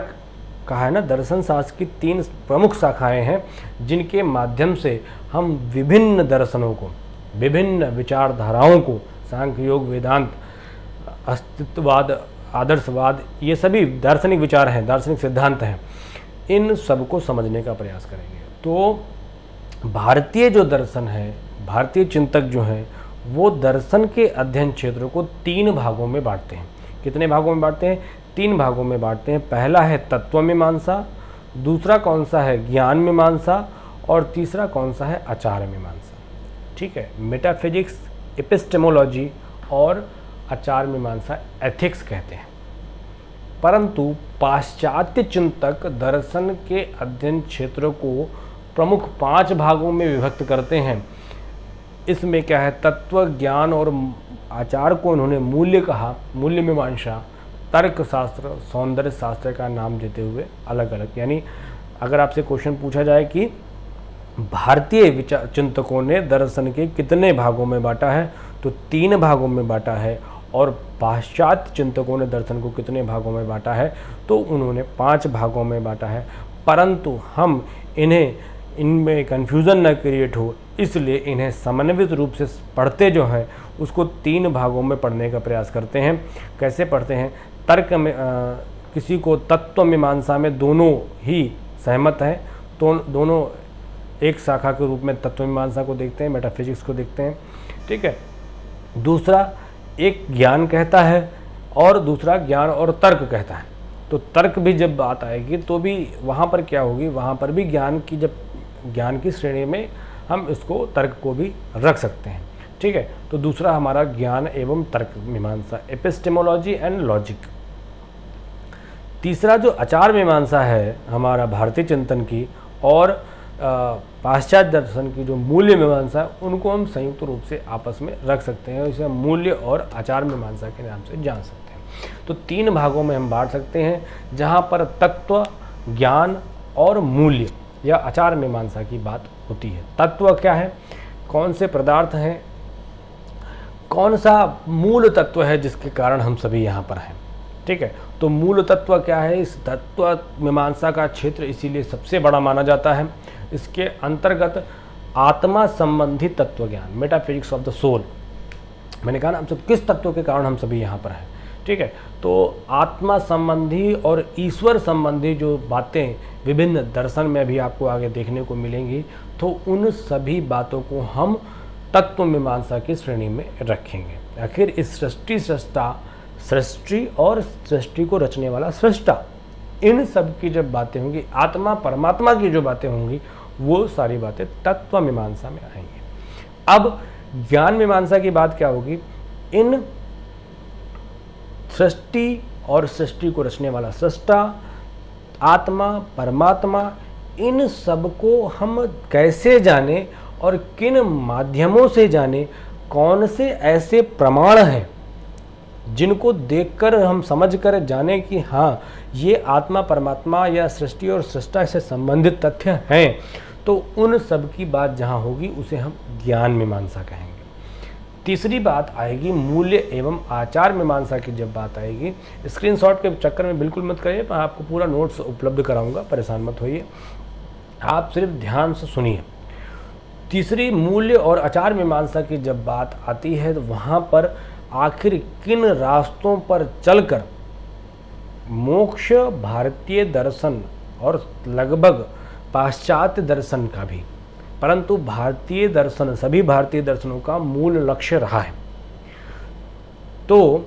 कहा है ना, दर्शन शास्त्र की 3 प्रमुख शाखाएं हैं, जिनके माध्यम से हम विभिन्न दर्शनों को, विभिन्न विचारधाराओं को, सांख्य, योग, वेदांत, अस्तित्ववाद, आदर्शवाद, ये सभी दार्शनिक विचार हैं, दार्शनिक सिद्धांत हैं, इन सब को समझने का प्रयास करेंगे। तो भारतीय जो दर्शन है, भारतीय चिंतक जो हैं, वो दर्शन के अध्ययन क्षेत्र को 3 भागों में बांटते हैं। कितने भागों में बांटते हैं, 3 भागों में बांटते हैं। पहला है तत्व मीमांसा, दूसरा कौन सा है, ज्ञान मीमांसा, और तीसरा कौन सा है, आचार मीमांसा। ठीक है, मेटाफिजिक्स, एपिस्टेमोलॉजी और आचार मीमांसा, एथिक्स कहते हैं। परंतु पाश्चात्य चिंतक दर्शन के अध्ययन क्षेत्र को प्रमुख 5 भागों में विभक्त करते हैं। इसमें क्या है, तत्व, ज्ञान और आचार को उन्होंने मूल्य कहा, मूल्य मीमांसा, तर्क शास्त्र, सौंदर्य शास्त्र का नाम देते हुए अलग अलग, यानी अगर आपसे क्वेश्चन पूछा जाए कि भारतीय विचार चिंतकों ने दर्शन के कितने भागों में बांटा है, तो 3 भागों में बांटा है, और पाश्चात्य चिंतकों ने दर्शन को कितने भागों में बांटा है, तो उन्होंने 5 भागों में बांटा है। परंतु हम इनमें कन्फ्यूज़न न क्रिएट हो, इसलिए इन्हें समन्वित रूप से पढ़ते जो हैं उसको 3 भागों में पढ़ने का प्रयास करते हैं। कैसे पढ़ते हैं? तर्क में किसी को तत्व मीमांसा में दोनों ही सहमत हैं, तो दोनों एक शाखा के रूप में तत्व मीमांसा को देखते हैं, मेटाफिजिक्स को देखते हैं, ठीक है। दूसरा एक ज्ञान कहता है और दूसरा ज्ञान और तर्क कहता है। तो तर्क भी जब बात आएगी तो भी वहाँ पर क्या होगी, वहाँ पर भी ज्ञान की श्रेणी में हम इसको तर्क को भी रख सकते हैं, ठीक है। तो दूसरा हमारा ज्ञान एवं तर्क मीमांसा, एपिस्टेमोलॉजी एंड लॉजिक। तीसरा जो आचार मीमांसा है हमारा भारतीय चिंतन की और पाश्चात्य दर्शन की जो मूल्य मीमांसा, उनको हम संयुक्त रूप से आपस में रख सकते हैं। इसे मूल्य और आचार मीमांसा के नाम से जान सकते हैं। तो 3 भागों में हम बांट सकते हैं, जहाँ पर तत्व, ज्ञान और मूल्य या आचार मीमांसा की बात होती है। तत्व क्या है, कौन से पदार्थ हैं, कौन सा मूल तत्व है जिसके कारण हम सभी यहाँ पर हैं, ठीक है। तो मूल तत्व क्या है, इस तत्व मीमांसा का क्षेत्र इसीलिए सबसे बड़ा माना जाता है। इसके अंतर्गत आत्मा संबंधी तत्व ज्ञान, मेटाफिजिक्स ऑफ द सोल, मैंने कहा ना हम सब किस तत्व के कारण हम सभी यहाँ पर हैं, ठीक है। तो आत्मा संबंधी और ईश्वर संबंधी जो बातें विभिन्न दर्शन में भी आपको आगे देखने को मिलेंगी, तो उन सभी बातों को हम तत्व मीमांसा की श्रेणी में रखेंगे। आखिर इस सृष्टि और सृष्टि को रचने वाला सृष्टा, इन सब की जब बातें होंगी, आत्मा परमात्मा की जो बातें होंगी, वो सारी बातें तत्व मीमांसा में आएंगी। अब ज्ञान मीमांसा की बात क्या होगी, इन सृष्टि और सृष्टि को रचने वाला सृष्टा, आत्मा, परमात्मा, इन सब को हम कैसे जाने और किन माध्यमों से जाने, कौन से ऐसे प्रमाण हैं जिनको देखकर हम समझकर जाने कि हाँ ये आत्मा, परमात्मा या सृष्टि और सृष्टा से संबंधित तथ्य हैं, तो उन सब की बात जहाँ होगी उसे हम ज्ञान मीमांसा कहेंगे। तीसरी बात आएगी मूल्य एवं आचार मीमांसा की। जब बात आएगी, स्क्रीनशॉट के चक्कर में बिल्कुल मत करिए, मैं आपको पूरा नोट्स उपलब्ध कराऊंगा, परेशान मत होइए, आप सिर्फ ध्यान से सुनिए। तीसरी मूल्य और आचार मीमांसा की जब बात आती है, तो वहाँ पर आखिर किन रास्तों पर चलकर मोक्ष भारतीय दर्शन और लगभग पाश्चात्य दर्शन का भी, परंतु भारतीय दर्शन, सभी भारतीय दर्शनों का मूल लक्ष्य रहा है। तो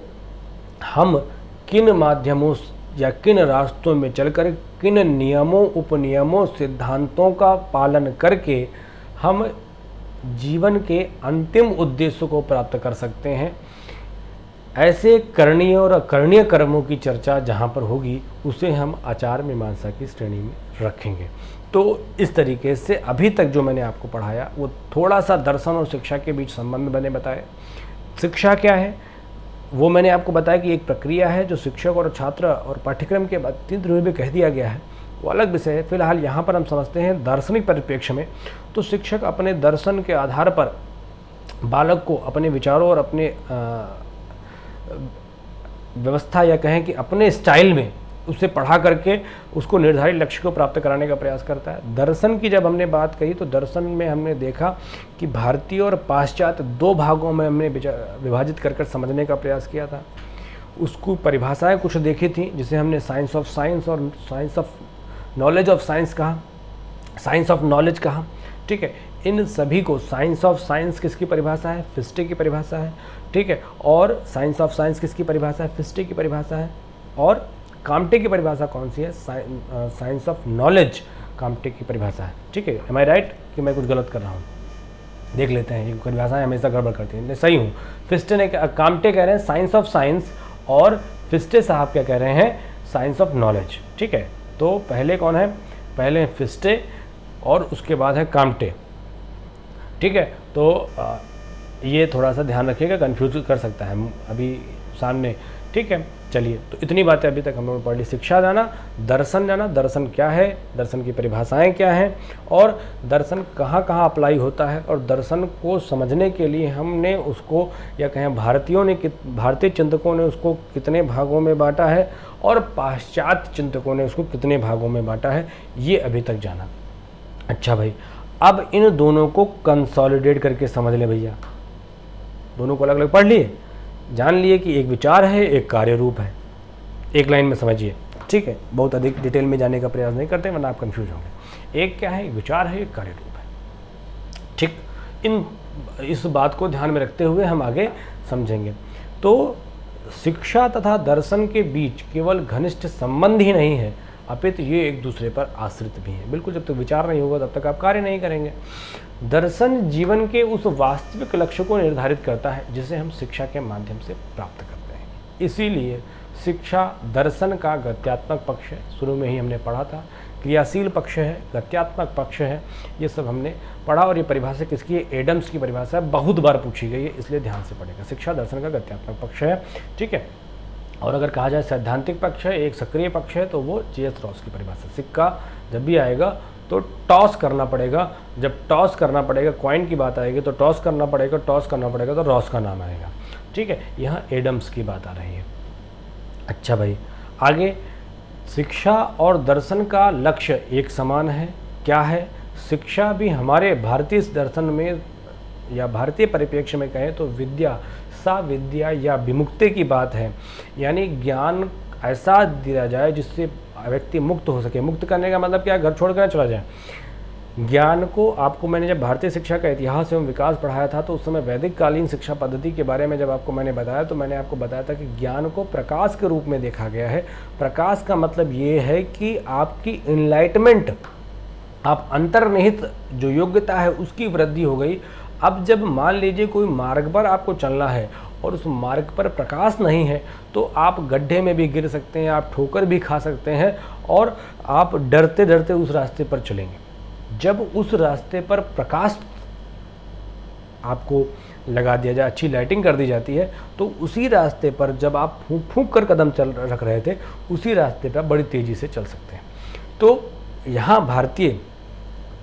हम किन माध्यमों या किन रास्तों में चलकर, किन नियमों, उपनियमों, सिद्धांतों का पालन करके हम जीवन के अंतिम उद्देश्य को प्राप्त कर सकते हैं, ऐसे करणीय और अकरणीय कर्मों की चर्चा जहाँ पर होगी, उसे हम आचार मीमांसा की श्रेणी में रखेंगे। तो इस तरीके से अभी तक जो मैंने आपको पढ़ाया वो थोड़ा सा दर्शन और शिक्षा के बीच संबंध मैंने बताए। शिक्षा क्या है वो मैंने आपको बताया कि एक प्रक्रिया है जो शिक्षक और छात्र और पाठ्यक्रम के अत्यंत रूप में कह दिया गया है, वो अलग विषय है। फिलहाल यहाँ पर हम समझते हैं दार्शनिक परिप्रेक्ष्य में, तो शिक्षक अपने दर्शन के आधार पर बालक को अपने विचारों और अपने व्यवस्था या कहें कि अपने स्टाइल में उसे पढ़ा करके उसको निर्धारित लक्ष्य को प्राप्त कराने का प्रयास करता है। दर्शन की जब हमने बात कही तो दर्शन में हमने देखा कि भारतीय और पाश्चात्य 2 भागों में हमने विभाजित कर समझने का प्रयास किया था। उसको परिभाषाएं कुछ देखी थी, जिसे हमने साइंस ऑफ साइंस और science of knowledge of science कहा, साइंस ऑफ नॉलेज कहा, ठीक है। इन सभी को साइंस ऑफ साइंस किसकी परिभाषा है, फिस्टे की परिभाषा है, ठीक है। और साइंस ऑफ साइंस किसकी परिभाषा है, फिस्टे की परिभाषा है। और काम्टे की परिभाषा कौन सी है, साइंस ऑफ नॉलेज काम्टे की परिभाषा है, ठीक है। एम आई राइट कि मैं कुछ गलत कर रहा हूँ, देख लेते हैं, ये परिभाषाएं हमेशा गड़बड़ करती हैं। सही हूँ, फिस्टे ने, काम्टे कह रहे हैं साइंस ऑफ साइंस और फिस्टे साहब क्या कह रहे हैं, साइंस ऑफ नॉलेज, ठीक है। तो पहले कौन है, पहले फिस्टे और उसके बाद है काम्टे, ठीक है। तो ये थोड़ा सा ध्यान रखिएगा, कंफ्यूज कर सकता है अभी सामने, ठीक है। चलिए, तो इतनी बातें अभी तक हम लोगों ने पढ़ ली। शिक्षा जाना, दर्शन क्या है, दर्शन की परिभाषाएं क्या हैं, और दर्शन कहाँ कहाँ अप्लाई होता है, और दर्शन को समझने के लिए हमने उसको, या कहें भारतीय चिंतकों ने उसको कितने भागों में बांटा है, और पाश्चात्य चिंतकों ने उसको कितने भागों में बांटा है, ये अभी तक जाना। अच्छा भाई, अब इन दोनों को कंसोलिडेट करके समझ ले भैया। दोनों को अलग अलग पढ़ लिए, जान लिए कि एक विचार है, एक कार्य रूप है, एक लाइन में समझिए, ठीक है। बहुत अधिक डिटेल में जाने का प्रयास नहीं करते वरना आप कंफ्यूज होंगे। एक क्या है, एक विचार है, एक कार्य रूप है, ठीक। इस बात को ध्यान में रखते हुए हम आगे समझेंगे। तो शिक्षा तथा दर्शन के बीच केवल घनिष्ठ संबंध ही नहीं है, अपितु ये एक दूसरे पर आश्रित भी है। बिल्कुल, जब तक विचार नहीं होगा तब तक आप कार्य नहीं करेंगे। दर्शन जीवन के उस वास्तविक लक्ष्य को निर्धारित करता है जिसे हम शिक्षा के माध्यम से प्राप्त करते हैं। इसीलिए शिक्षा दर्शन का गत्यात्मक पक्ष है, शुरू में ही हमने पढ़ा था। क्रियाशील पक्ष है, गत्यात्मक पक्ष है, ये सब हमने पढ़ा। और ये परिभाषा किसकी है, एडम्स की परिभाषा है, बहुत बार पूछी गई है, इसलिए ध्यान से पढ़ेगा। शिक्षा दर्शन का गत्यात्मक पक्ष है, ठीक है। और अगर कहा जाए सैद्धांतिक पक्ष है, एक सक्रिय पक्ष है, तो वो J.S. रॉस की परिभाषा। सिक्का जब भी आएगा तो टॉस करना पड़ेगा, जब टॉस करना पड़ेगा, कॉइन की बात आएगी तो टॉस करना पड़ेगा, टॉस करना पड़ेगा तो रॉस का नाम आएगा, ठीक है। यहाँ एडम्स की बात आ रही है। अच्छा भाई, आगे शिक्षा और दर्शन का लक्ष्य एक समान है। क्या है, शिक्षा भी हमारे भारतीय दर्शन में या भारतीय परिप्रेक्ष्य में कहें तो विद्या, सा विद्या या विमुक्ति की बात है। यानी ज्ञान ऐसा दिया जाए जिससे व्यक्ति मुक्त हो सके। मुक्त करने का मतलब क्या है, घर छोड़कर चला जाए। ज्ञान को आपको मैंने जब भारतीय शिक्षा का इतिहास एवं विकास पढ़ाया था तो उस समय वैदिक कालीन शिक्षा पद्धति के बारे में जब आपको मैंने बताया तो मैंने आपको बताया था कि ज्ञान को प्रकाश के रूप में देखा गया है। प्रकाश का मतलब ये है कि आपकी इनलाइटमेंट, आप अंतर्निहित जो योग्यता है उसकी वृद्धि हो गई। अब जब मान लीजिए कोई मार्ग पर आपको चलना है और उस मार्ग पर प्रकाश नहीं है तो आप गड्ढे में भी गिर सकते हैं, आप ठोकर भी खा सकते हैं और आप डरते डरते उस रास्ते पर चलेंगे। जब उस रास्ते पर प्रकाश आपको लगा दिया जाए, अच्छी लाइटिंग कर दी जाती है, तो उसी रास्ते पर जब आप फूंक फूंक कर कदम रख रहे थे, उसी रास्ते पर बड़ी तेज़ी से चल सकते हैं। तो यहाँ भारतीय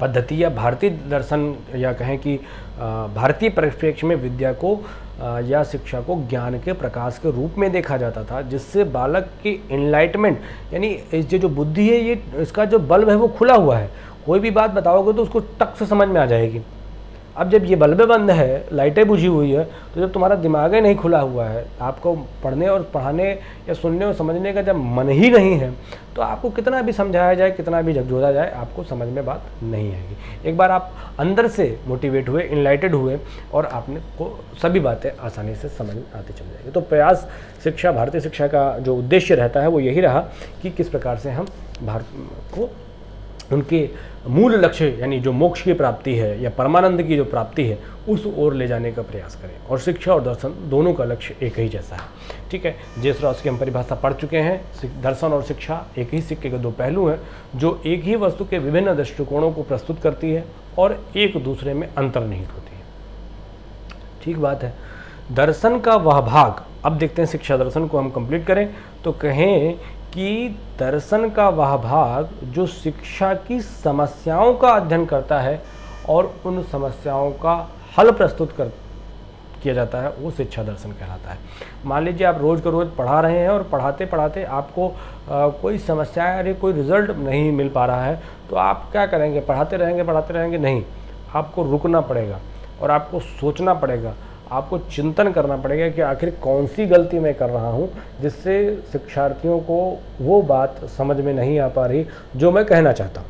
पद्धति या भारतीय दर्शन या कहें कि भारतीय परिप्रेक्ष्य में विद्या को या शिक्षा को ज्ञान के प्रकाश के रूप में देखा जाता था, जिससे बालक की इनलाइटमेंट यानी ये जो बुद्धि है, ये इसका जो बल्ब है वो खुला हुआ है। कोई भी बात बताओगे तो उसको टक से समझ में आ जाएगी। अब जब ये बल्बें बंद है, लाइटें बुझी हुई है, तो जब तुम्हारा दिमाग ही नहीं खुला हुआ है, आपको पढ़ने और पढ़ाने या सुनने और समझने का जब मन ही नहीं है, तो आपको कितना भी समझाया जाए, कितना भी झकझोरा जाए, आपको समझ में बात नहीं आएगी। एक बार आप अंदर से मोटिवेट हुए, इनलाइटेड हुए और आपने को सभी बातें आसानी से समझ में आती चल जाएगी। तो प्रयास शिक्षा, भारतीय शिक्षा का जो उद्देश्य रहता है वो यही रहा कि किस प्रकार से हम भारत को उनके मूल लक्ष्य यानी जो मोक्ष की प्राप्ति है या परमानंद की जो प्राप्ति है उस ओर ले जाने का प्रयास करें। और शिक्षा और दर्शन दोनों का लक्ष्य एक ही जैसा है, ठीक है। J.S. रॉस की हम परिभाषा पढ़ चुके हैं। दर्शन और शिक्षा एक ही सिक्के के दो पहलू हैं जो एक ही वस्तु के विभिन्न दृष्टिकोणों को प्रस्तुत करती है और एक दूसरे में अंतर्निहित होती है, ठीक बात है। दर्शन का वह भाग, अब देखते हैं शिक्षा दर्शन को हम कंप्लीट करें तो कहें कि दर्शन का वह भाग जो शिक्षा की समस्याओं का अध्ययन करता है और उन समस्याओं का हल प्रस्तुत किया जाता है, वो शिक्षा दर्शन कहलाता है। मान लीजिए आप रोज़ का रोज़ पढ़ा रहे हैं और पढ़ाते पढ़ाते आपको कोई समस्या या कोई रिजल्ट नहीं मिल पा रहा है, तो आप क्या करेंगे, पढ़ाते रहेंगे? नहीं, आपको रुकना पड़ेगा और आपको सोचना पड़ेगा, आपको चिंतन करना पड़ेगा कि आखिर कौन सी गलती मैं कर रहा हूँ जिससे शिक्षार्थियों को वो बात समझ में नहीं आ पा रही जो मैं कहना चाहता हूँ।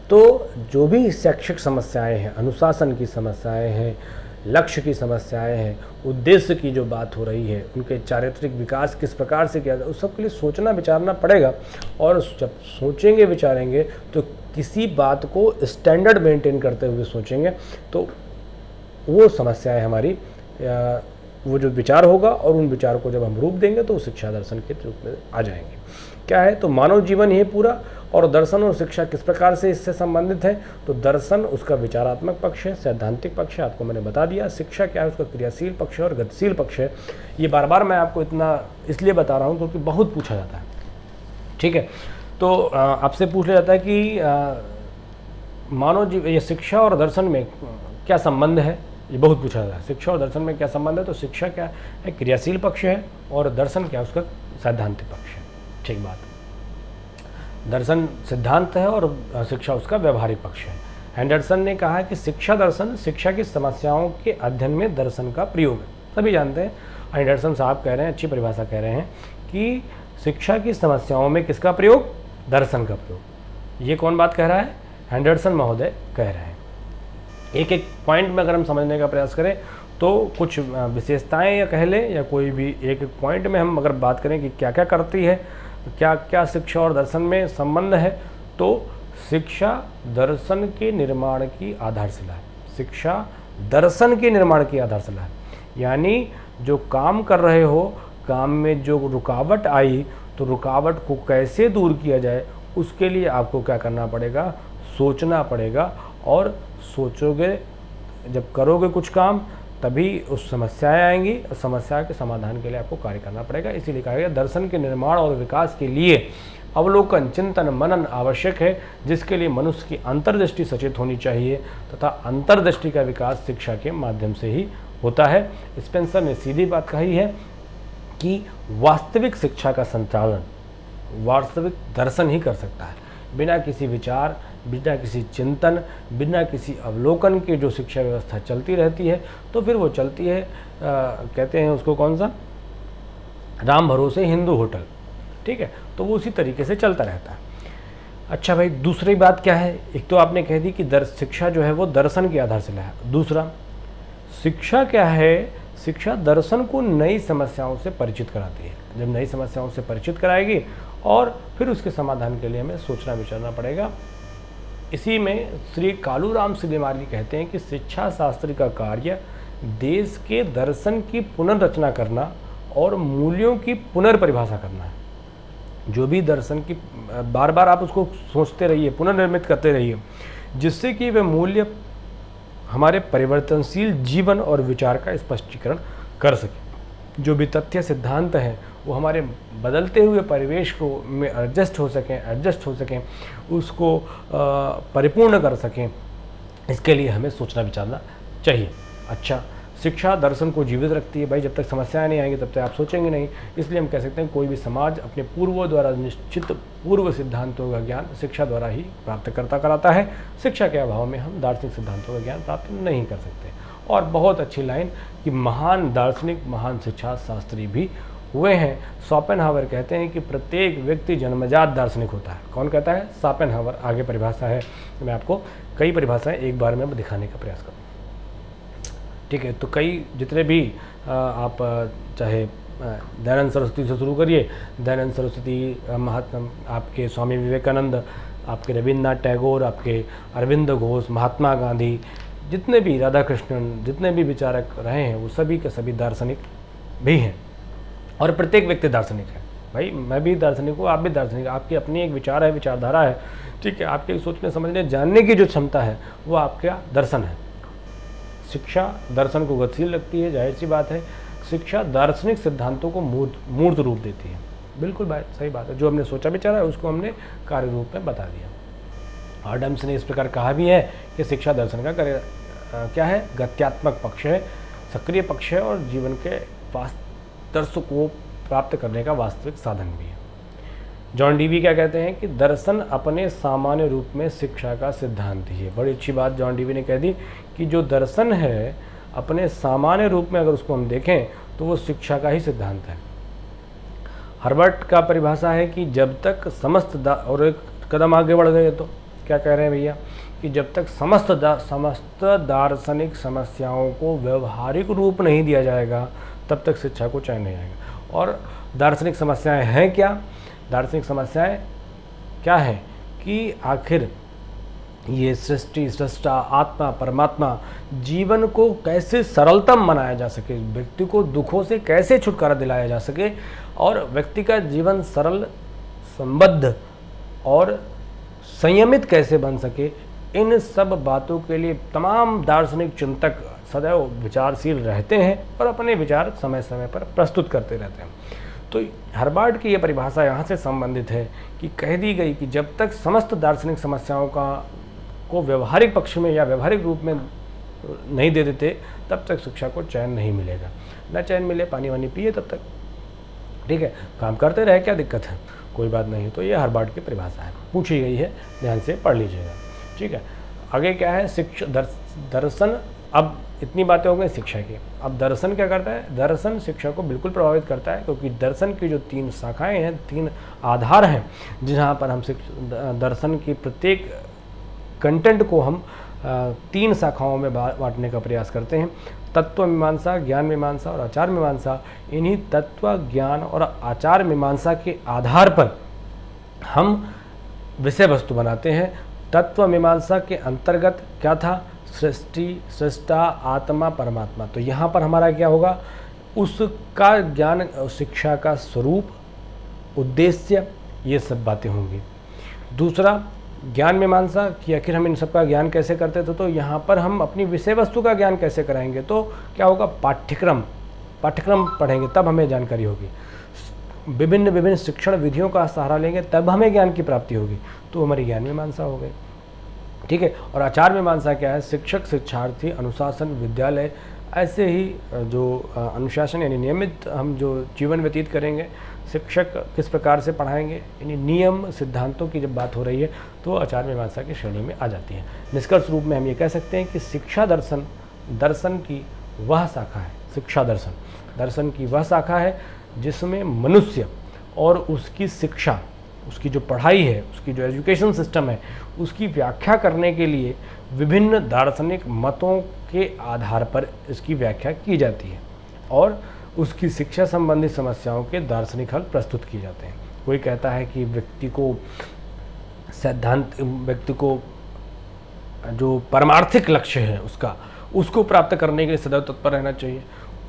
तो जो भी शैक्षिक समस्याएं हैं, अनुशासन की समस्याएं हैं, लक्ष्य की समस्याएं हैं, उद्देश्य की जो बात हो रही है, उनके चारित्रिक विकास किस प्रकार से किया जाए, उस सब के लिए सोचना विचारना पड़ेगा। और जब सोचेंगे विचारेंगे तो किसी बात को स्टैंडर्ड मेंटेन करते हुए सोचेंगे तो वो समस्याएं हमारी वो जो विचार होगा और उन विचार को जब हम रूप देंगे तो शिक्षा दर्शन के रूप में आ जाएंगे। क्या है, तो मानव जीवन ही पूरा और दर्शन और शिक्षा किस प्रकार से इससे संबंधित है, तो दर्शन उसका विचारात्मक पक्ष है, सैद्धांतिक पक्ष है, आपको मैंने बता दिया। शिक्षा क्या है, उसका क्रियाशील पक्ष है और गतिशील पक्ष है। ये बार बार मैं आपको इतना इसलिए बता रहा हूँ क्योंकि बहुत पूछा जाता है, ठीक है। तो आपसे पूछ लिया जाता है कि मानव जीव ये शिक्षा और दर्शन में क्या संबंध है, ये बहुत पूछा जाता है। शिक्षा और दर्शन में क्या संबंध है, तो शिक्षा क्या है, क्रियाशील पक्ष है, और दर्शन क्या है, उसका सैद्धांतिक पक्ष है। ठीक बात। दर्शन सिद्धांत है और शिक्षा उसका व्यवहारिक पक्ष है। एंडरसन ने कहा कि शिक्षा दर्शन शिक्षा की समस्याओं के अध्ययन में दर्शन का प्रयोग है। सभी जानते हैं, एंडरसन साहब कह रहे हैं, अच्छी परिभाषा कह रहे हैं कि शिक्षा की समस्याओं में किसका प्रयोग, दर्शन का प्रयोग। ये कौन बात कह रहा है, एंडरसन महोदय कह रहे हैं। एक एक पॉइंट में अगर हम समझने का प्रयास करें तो कुछ विशेषताएं या कह लें, या कोई भी एक एक पॉइंट में हम अगर बात करें कि क्या क्या करती है, क्या क्या शिक्षा और दर्शन में संबंध है, तो शिक्षा दर्शन के निर्माण की आधारशिला है। शिक्षा दर्शन के निर्माण की आधारशिला है, यानी जो काम कर रहे हो, काम में जो रुकावट आई, तो रुकावट को कैसे दूर किया जाए, उसके लिए आपको क्या करना पड़ेगा, सोचना पड़ेगा। और सोचोगे, जब करोगे कुछ काम, तभी उस समस्याएं आएंगी, और समस्या के समाधान के लिए आपको कार्य करना पड़ेगा। इसीलिए कहा गया दर्शन के निर्माण और विकास के लिए अवलोकन, चिंतन, मनन आवश्यक है, जिसके लिए मनुष्य की अंतर्दृष्टि सचेत होनी चाहिए, तथा अंतर्दृष्टि का विकास शिक्षा के माध्यम से ही होता है। स्पेंसर ने सीधी बात कही है कि वास्तविक शिक्षा का संचालन वास्तविक दर्शन ही कर सकता है। बिना किसी विचार, बिना किसी चिंतन, बिना किसी अवलोकन के जो शिक्षा व्यवस्था चलती रहती है, तो फिर वो चलती है, कहते हैं उसको कौन सा, राम भरोसे हिंदू होटल, ठीक है। तो वो उसी तरीके से चलता रहता है। अच्छा भाई, दूसरी बात क्या है, एक तो आपने कह दी कि शिक्षा जो है वो दर्शन की आधारशिला है। दूसरा, शिक्षा क्या है, शिक्षा दर्शन को नई समस्याओं से परिचित कराती है। जब नई समस्याओं से परिचित कराएगी, और फिर उसके समाधान के लिए हमें सोचना विचारना पड़ेगा। इसी में श्री कालूराम सिलेमाली कहते हैं कि शिक्षा शास्त्री का कार्य देश के दर्शन की पुनर्रचना करना और मूल्यों की पुनर्परिभाषा करना है। जो भी दर्शन की बार बार आप उसको सोचते रहिए, पुनर्निर्मित करते रहिए, जिससे कि वे मूल्य हमारे परिवर्तनशील जीवन और विचार का स्पष्टीकरण कर सके। जो भी तथ्य सिद्धांत हैं वो हमारे बदलते हुए परिवेश को में एडजस्ट हो सकें, उसको परिपूर्ण कर सकें। इसके लिए हमें सोचना विचारना चाहिए। अच्छा, शिक्षा दर्शन को जीवित रखती है। भाई, जब तक समस्याएं नहीं आएंगी तब तक आप सोचेंगे नहीं। इसलिए हम कह सकते हैं कोई भी समाज अपने पूर्वों द्वारा निश्चित पूर्व सिद्धांतों का ज्ञान शिक्षा द्वारा ही प्राप्त करता कराता है। शिक्षा के अभाव में हम दार्शनिक सिद्धांतों का ज्ञान प्राप्त नहीं कर सकते। और बहुत अच्छी लाइन कि महान दार्शनिक, महान शिक्षा शास्त्री भी हुए हैं। शोपेनहावर कहते हैं कि प्रत्येक व्यक्ति जन्मजात दार्शनिक होता है। कौन कहता है? शोपेनहावर। आगे परिभाषा है, तो मैं आपको कई परिभाषाएं एक बार में दिखाने का प्रयास करूँ, ठीक है। तो कई जितने भी आप चाहे दयानंद सरस्वती से शुरू करिए, दयानंद सरस्वती, महात्मा आपके स्वामी विवेकानंद, आपके रविन्द्रनाथ टैगोर, आपके अरविंद घोष, महात्मा गांधी, जितने भी राधा कृष्णन, जितने भी विचारक रहे हैं वो सभी के सभी दार्शनिक भी हैं। और प्रत्येक व्यक्ति दार्शनिक है। भाई, मैं भी दार्शनिक हूँ, आप भी दार्शनिक, आपकी अपनी एक विचार है, विचारधारा है, ठीक है। आपके सोचने समझने जानने की जो क्षमता है वो आपका दर्शन है। शिक्षा दर्शन को गतिशील रखती है, जाहिर सी बात है। शिक्षा दार्शनिक सिद्धांतों को मूर्त रूप देती है। बिल्कुल बात सही बात है। जो हमने सोचा विचारा है उसको हमने कार्य रूप में बता दिया। आडम्स ने इस प्रकार कहा भी है कि शिक्षा दर्शन का क्या है? गत्यात्मक पक्ष है, सक्रिय पक्ष है, और जीवन के दर्श को प्राप्त करने का वास्तविक साधन भी है। जॉन डीवी क्या कहते हैं कि दर्शन अपने सामान्य रूप में शिक्षा का सिद्धांत ही है। बड़ी अच्छी बात जॉन डीवी ने कह दी कि जो दर्शन है अपने सामान्य रूप में अगर उसको हम देखें तो वो शिक्षा का ही सिद्धांत है। हर्बर्ट का परिभाषा है कि जब तक समस्त और एक कदम आगे बढ़ गए तो क्या कह रहे हैं भैया कि जब तक समस्त दार्शनिक समस्याओं को व्यवहारिक रूप नहीं दिया जाएगा तब तक शिक्षा को चैन नहीं आएगा। और दार्शनिक समस्याएं हैं क्या? दार्शनिक समस्याएं क्या है कि आखिर ये सृष्टि, सृष्टा, आत्मा, परमात्मा, जीवन को कैसे सरलतम बनाया जा सके, व्यक्ति को दुखों से कैसे छुटकारा दिलाया जा सके, और व्यक्ति का जीवन सरल, संबद्ध और संयमित कैसे बन सके, इन सब बातों के लिए तमाम दार्शनिक चिंतक सदैव विचारशील रहते हैं और अपने विचार समय समय पर प्रस्तुत करते रहते हैं। तो हर्बार्ट की ये परिभाषा यहाँ से संबंधित है कि कह दी गई कि जब तक समस्त दार्शनिक समस्याओं को व्यवहारिक पक्ष में या व्यवहारिक रूप में नहीं दे देते, तब तक शिक्षा को चैन नहीं मिलेगा। न चैन मिले, पानी वानी पिए तब तक, ठीक है, काम करते रहे, क्या दिक्कत है, कोई बात नहीं। तो ये हर्बार्ट की परिभाषा है, पूछी गई है, ध्यान से पढ़ लीजिएगा, ठीक है। आगे क्या है, दर्शन। अब इतनी बातें हो गई शिक्षा की। अब दर्शन क्या करता है, दर्शन शिक्षा को बिल्कुल प्रभावित करता है, क्योंकि दर्शन की जो 3 शाखाएं हैं, 3 आधार हैं, जहाँ पर हम दर्शन की प्रत्येक कंटेंट को हम 3 शाखाओं में बांटने का प्रयास करते हैं। तत्व मीमांसा, ज्ञान मीमांसा और आचार मीमांसा। इन्हीं तत्व, ज्ञान और आचार मीमांसा के आधार पर हम विषय वस्तु बनाते हैं। तत्व मीमांसा के अंतर्गत क्या था, सृष्टि, सृष्टा, आत्मा, परमात्मा। तो यहाँ पर हमारा क्या होगा, उसका ज्ञान, शिक्षा का स्वरूप, उद्देश्य, ये सब बातें होंगी। दूसरा, ज्ञान मीमांसा कि आखिर हम इन सब का ज्ञान कैसे करते थे, तो यहाँ पर हम अपनी विषय वस्तु का ज्ञान कैसे कराएंगे। तो क्या होगा, पाठ्यक्रम पढ़ेंगे तब हमें जानकारी होगी। विभिन्न शिक्षण विधियों का सहारा लेंगे तब हमें ज्ञान की प्राप्ति होगी। तो हमारी ज्ञान मीमांसा हो गई, ठीक है। और आचार मीमांसा क्या है, शिक्षक, शिक्षार्थी, अनुशासन, विद्यालय, ऐसे ही जो अनुशासन यानी नियमित हम जो जीवन व्यतीत करेंगे, शिक्षक किस प्रकार से पढ़ाएंगे, यानी नियम सिद्धांतों की जब बात हो रही है तो आचार मीमांसा की श्रेणी में आ जाती है। निष्कर्ष रूप में हम ये कह सकते हैं कि शिक्षा दर्शन की वह शाखा है, शिक्षा दर्शन की वह शाखा है जिसमें मनुष्य और उसकी शिक्षा, उसकी जो पढ़ाई है, उसकी जो एजुकेशन सिस्टम है, उसकी व्याख्या करने के लिए विभिन्न दार्शनिक मतों के आधार पर इसकी व्याख्या की जाती है और उसकी शिक्षा संबंधी समस्याओं के दार्शनिक हल प्रस्तुत किए जाते हैं। कोई कहता है कि व्यक्ति को जो परमार्थिक लक्ष्य है उसको प्राप्त करने के लिए सदैव तत्पर रहना चाहिए।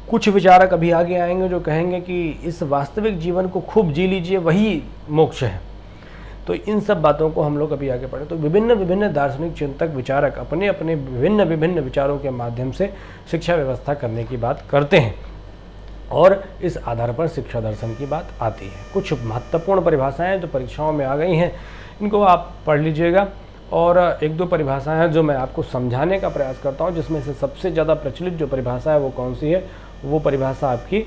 कुछ विचारक अभी आगे आएंगे जो कहेंगे कि इस वास्तविक जीवन को खूब जी लीजिए, वही मोक्ष है। तो इन सब बातों को हम लोग अभी आगे पढ़ें। तो विभिन्न दार्शनिक चिंतक, विचारक अपने अपने विभिन्न विचारों के माध्यम से शिक्षा व्यवस्था करने की बात करते हैं और इस आधार पर शिक्षा दर्शन की बात आती है। कुछ महत्वपूर्ण परिभाषाएं जो परीक्षाओं में आ गई हैं, इनको आप पढ़ लीजिएगा। और 1-2 परिभाषाएं हैं जो मैं आपको समझाने का प्रयास करता हूं, जिसमें से सबसे ज़्यादा प्रचलित जो परिभाषा है वो कौन सी है, वो परिभाषा आपकी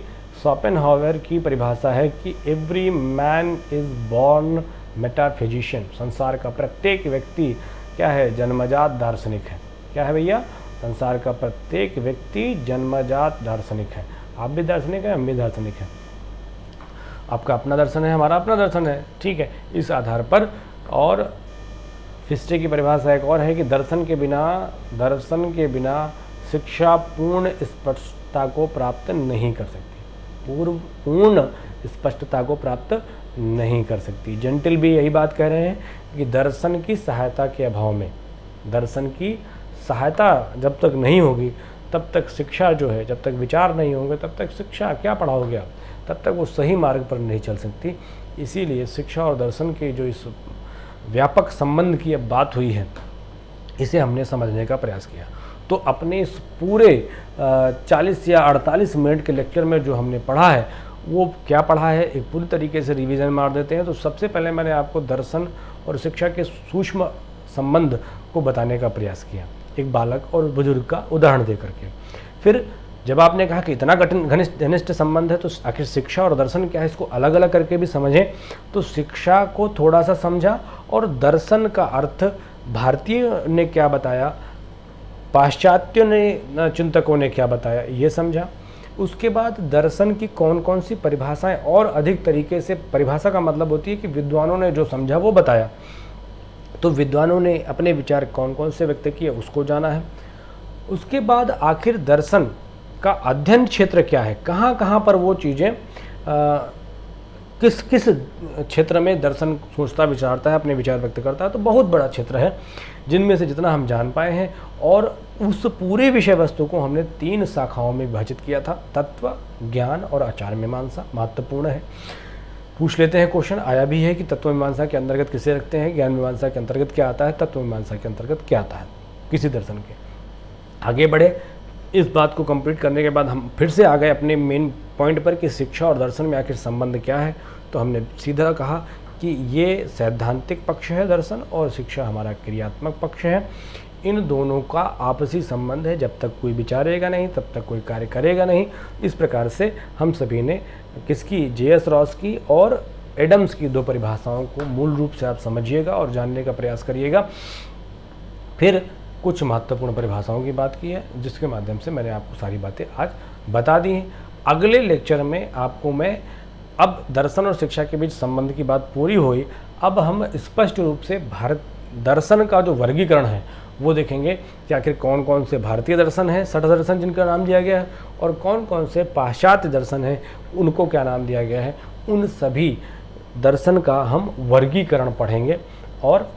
शोपेनहावर की परिभाषा है कि एवरी मैन इज़ बॉर्न मेटाफिजिशियन। संसार का प्रत्येक व्यक्ति क्या है, जन्मजात दार्शनिक है। क्या है भैया, संसार का प्रत्येक व्यक्ति जन्मजात दार्शनिक है। आप भी दार्शनिक हैं, हम भी दार्शनिक हैं। आपका अपना दर्शन है, हमारा अपना दर्शन है, ठीक है। इस आधार पर और फिस्टे की परिभाषा एक और है कि दर्शन के बिना शिक्षा पूर्ण स्पष्टता को प्राप्त नहीं कर सकती, पूर्ण स्पष्टता को प्राप्त नहीं कर सकती। जेंटिल भी यही बात कह रहे हैं कि दर्शन की सहायता के अभाव में, दर्शन की सहायता जब तक नहीं होगी तब तक शिक्षा जो है, जब तक विचार नहीं होंगे तब तक शिक्षा क्या पढ़ाओगे आप, तब तक वो सही मार्ग पर नहीं चल सकती। इसीलिए शिक्षा और दर्शन के जो इस व्यापक संबंध की अब बात हुई है, इसे हमने समझने का प्रयास किया। तो अपने इस पूरे 40 या 48 मिनट के लेक्चर में जो हमने पढ़ा है वो क्या पढ़ा है, एक पूरी तरीके से रिवीजन मार देते हैं। तो सबसे पहले मैंने आपको दर्शन और शिक्षा के सूक्ष्म संबंध को बताने का प्रयास किया, एक बालक और बुजुर्ग का उदाहरण दे करके। फिर जब आपने कहा कि इतना घनिष्ठ संबंध है तो आखिर शिक्षा और दर्शन क्या है, इसको अलग अलग करके भी समझें। तो शिक्षा को थोड़ा सा समझा और दर्शन का अर्थ भारतीय ने क्या बताया, पाश्चात्य ने चिंतकों ने क्या बताया, ये समझा। उसके बाद दर्शन की कौन कौन सी परिभाषाएं और अधिक तरीके से, परिभाषा का मतलब होती है कि विद्वानों ने जो समझा वो बताया। तो विद्वानों ने अपने विचार कौन कौन से व्यक्त किए उसको जाना है। उसके बाद आखिर दर्शन का अध्ययन क्षेत्र क्या है, कहाँ कहाँ पर वो चीज़ें किस किस क्षेत्र में दर्शन सोचता विचारता है, अपने विचार व्यक्त करता है। तो बहुत बड़ा क्षेत्र है, जिनमें से जितना हम जान पाए हैं। और उस पूरे विषय वस्तु को हमने 3 शाखाओं में विभाजित किया था, तत्व, ज्ञान और आचार मीमांसा। महत्वपूर्ण है। पूछ लेते हैं, क्वेश्चन आया भी है कि तत्व मीमांसा के अंतर्गत किसे रखते हैं, ज्ञान मीमांसा के अंतर्गत क्या आता है, तत्व मीमांसा के अंतर्गत क्या आता है, किसी दर्शन के। आगे बढ़े, इस बात को कंप्लीट करने के बाद हम फिर से आ गए अपने मेन पॉइंट पर कि शिक्षा और दर्शन में आखिर संबंध क्या है। तो हमने सीधा कहा कि ये सैद्धांतिक पक्ष है दर्शन, और शिक्षा हमारा क्रियात्मक पक्ष है। इन दोनों का आपसी संबंध है, जब तक कोई विचारेगा नहीं तब तक कोई कार्य करेगा नहीं। इस प्रकार से हम सभी ने किसकी, J.S. रॉस की और एडम्स की 2 परिभाषाओं को मूल रूप से आप समझिएगा और जानने का प्रयास करिएगा। फिर कुछ महत्वपूर्ण परिभाषाओं की बात की है, जिसके माध्यम से मैंने आपको सारी बातें आज बता दी हैं। अगले लेक्चर में आपको मैं, अब दर्शन और शिक्षा के बीच संबंध की बात पूरी हुई, अब हम स्पष्ट रूप से भारत दर्शन का जो वर्गीकरण है वो देखेंगे कि आखिर कौन कौन से भारतीय दर्शन हैं, 60 दर्शन जिनका नाम दिया गया है, और कौन कौन से पाश्चात्य दर्शन हैं, उनको क्या नाम दिया गया है। उन सभी दर्शन का हम वर्गीकरण पढ़ेंगे, और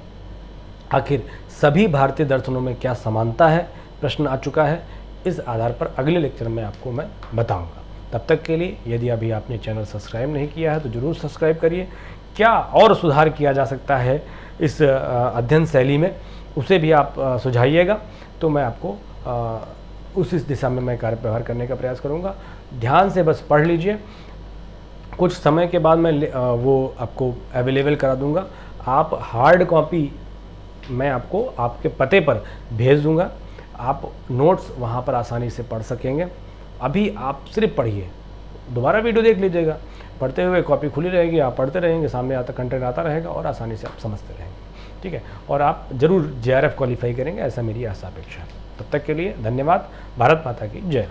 आखिर सभी भारतीय दर्शनों में क्या समानता है, प्रश्न आ चुका है, इस आधार पर अगले लेक्चर में आपको मैं बताऊंगा। तब तक के लिए यदि अभी आपने चैनल सब्सक्राइब नहीं किया है तो ज़रूर सब्सक्राइब करिए। क्या और सुधार किया जा सकता है इस अध्ययन शैली में, उसे भी आप सुझाइएगा, तो मैं आपको उस दिशा में मैं कार्य व्यवहार करने का प्रयास करूंगा। ध्यान से बस पढ़ लीजिए, कुछ समय के बाद मैं वो आपको अवेलेबल करा दूंगा। आप हार्ड कॉपी मैं आपको आपके पते पर भेज दूंगा, आप नोट्स वहाँ पर आसानी से पढ़ सकेंगे। अभी आप सिर्फ पढ़िए, दोबारा वीडियो देख लीजिएगा, पढ़ते हुए कॉपी खुली रहेगी, आप पढ़ते रहेंगे, सामने आता कंटेंट आता रहेगा और आसानी से आप समझते रहेंगे। ठीक है, और आप ज़रूर JRF क्वालिफाई करेंगे, ऐसा मेरी आशा अपेक्षा है। तब तक के लिए धन्यवाद। भारत माता की जय।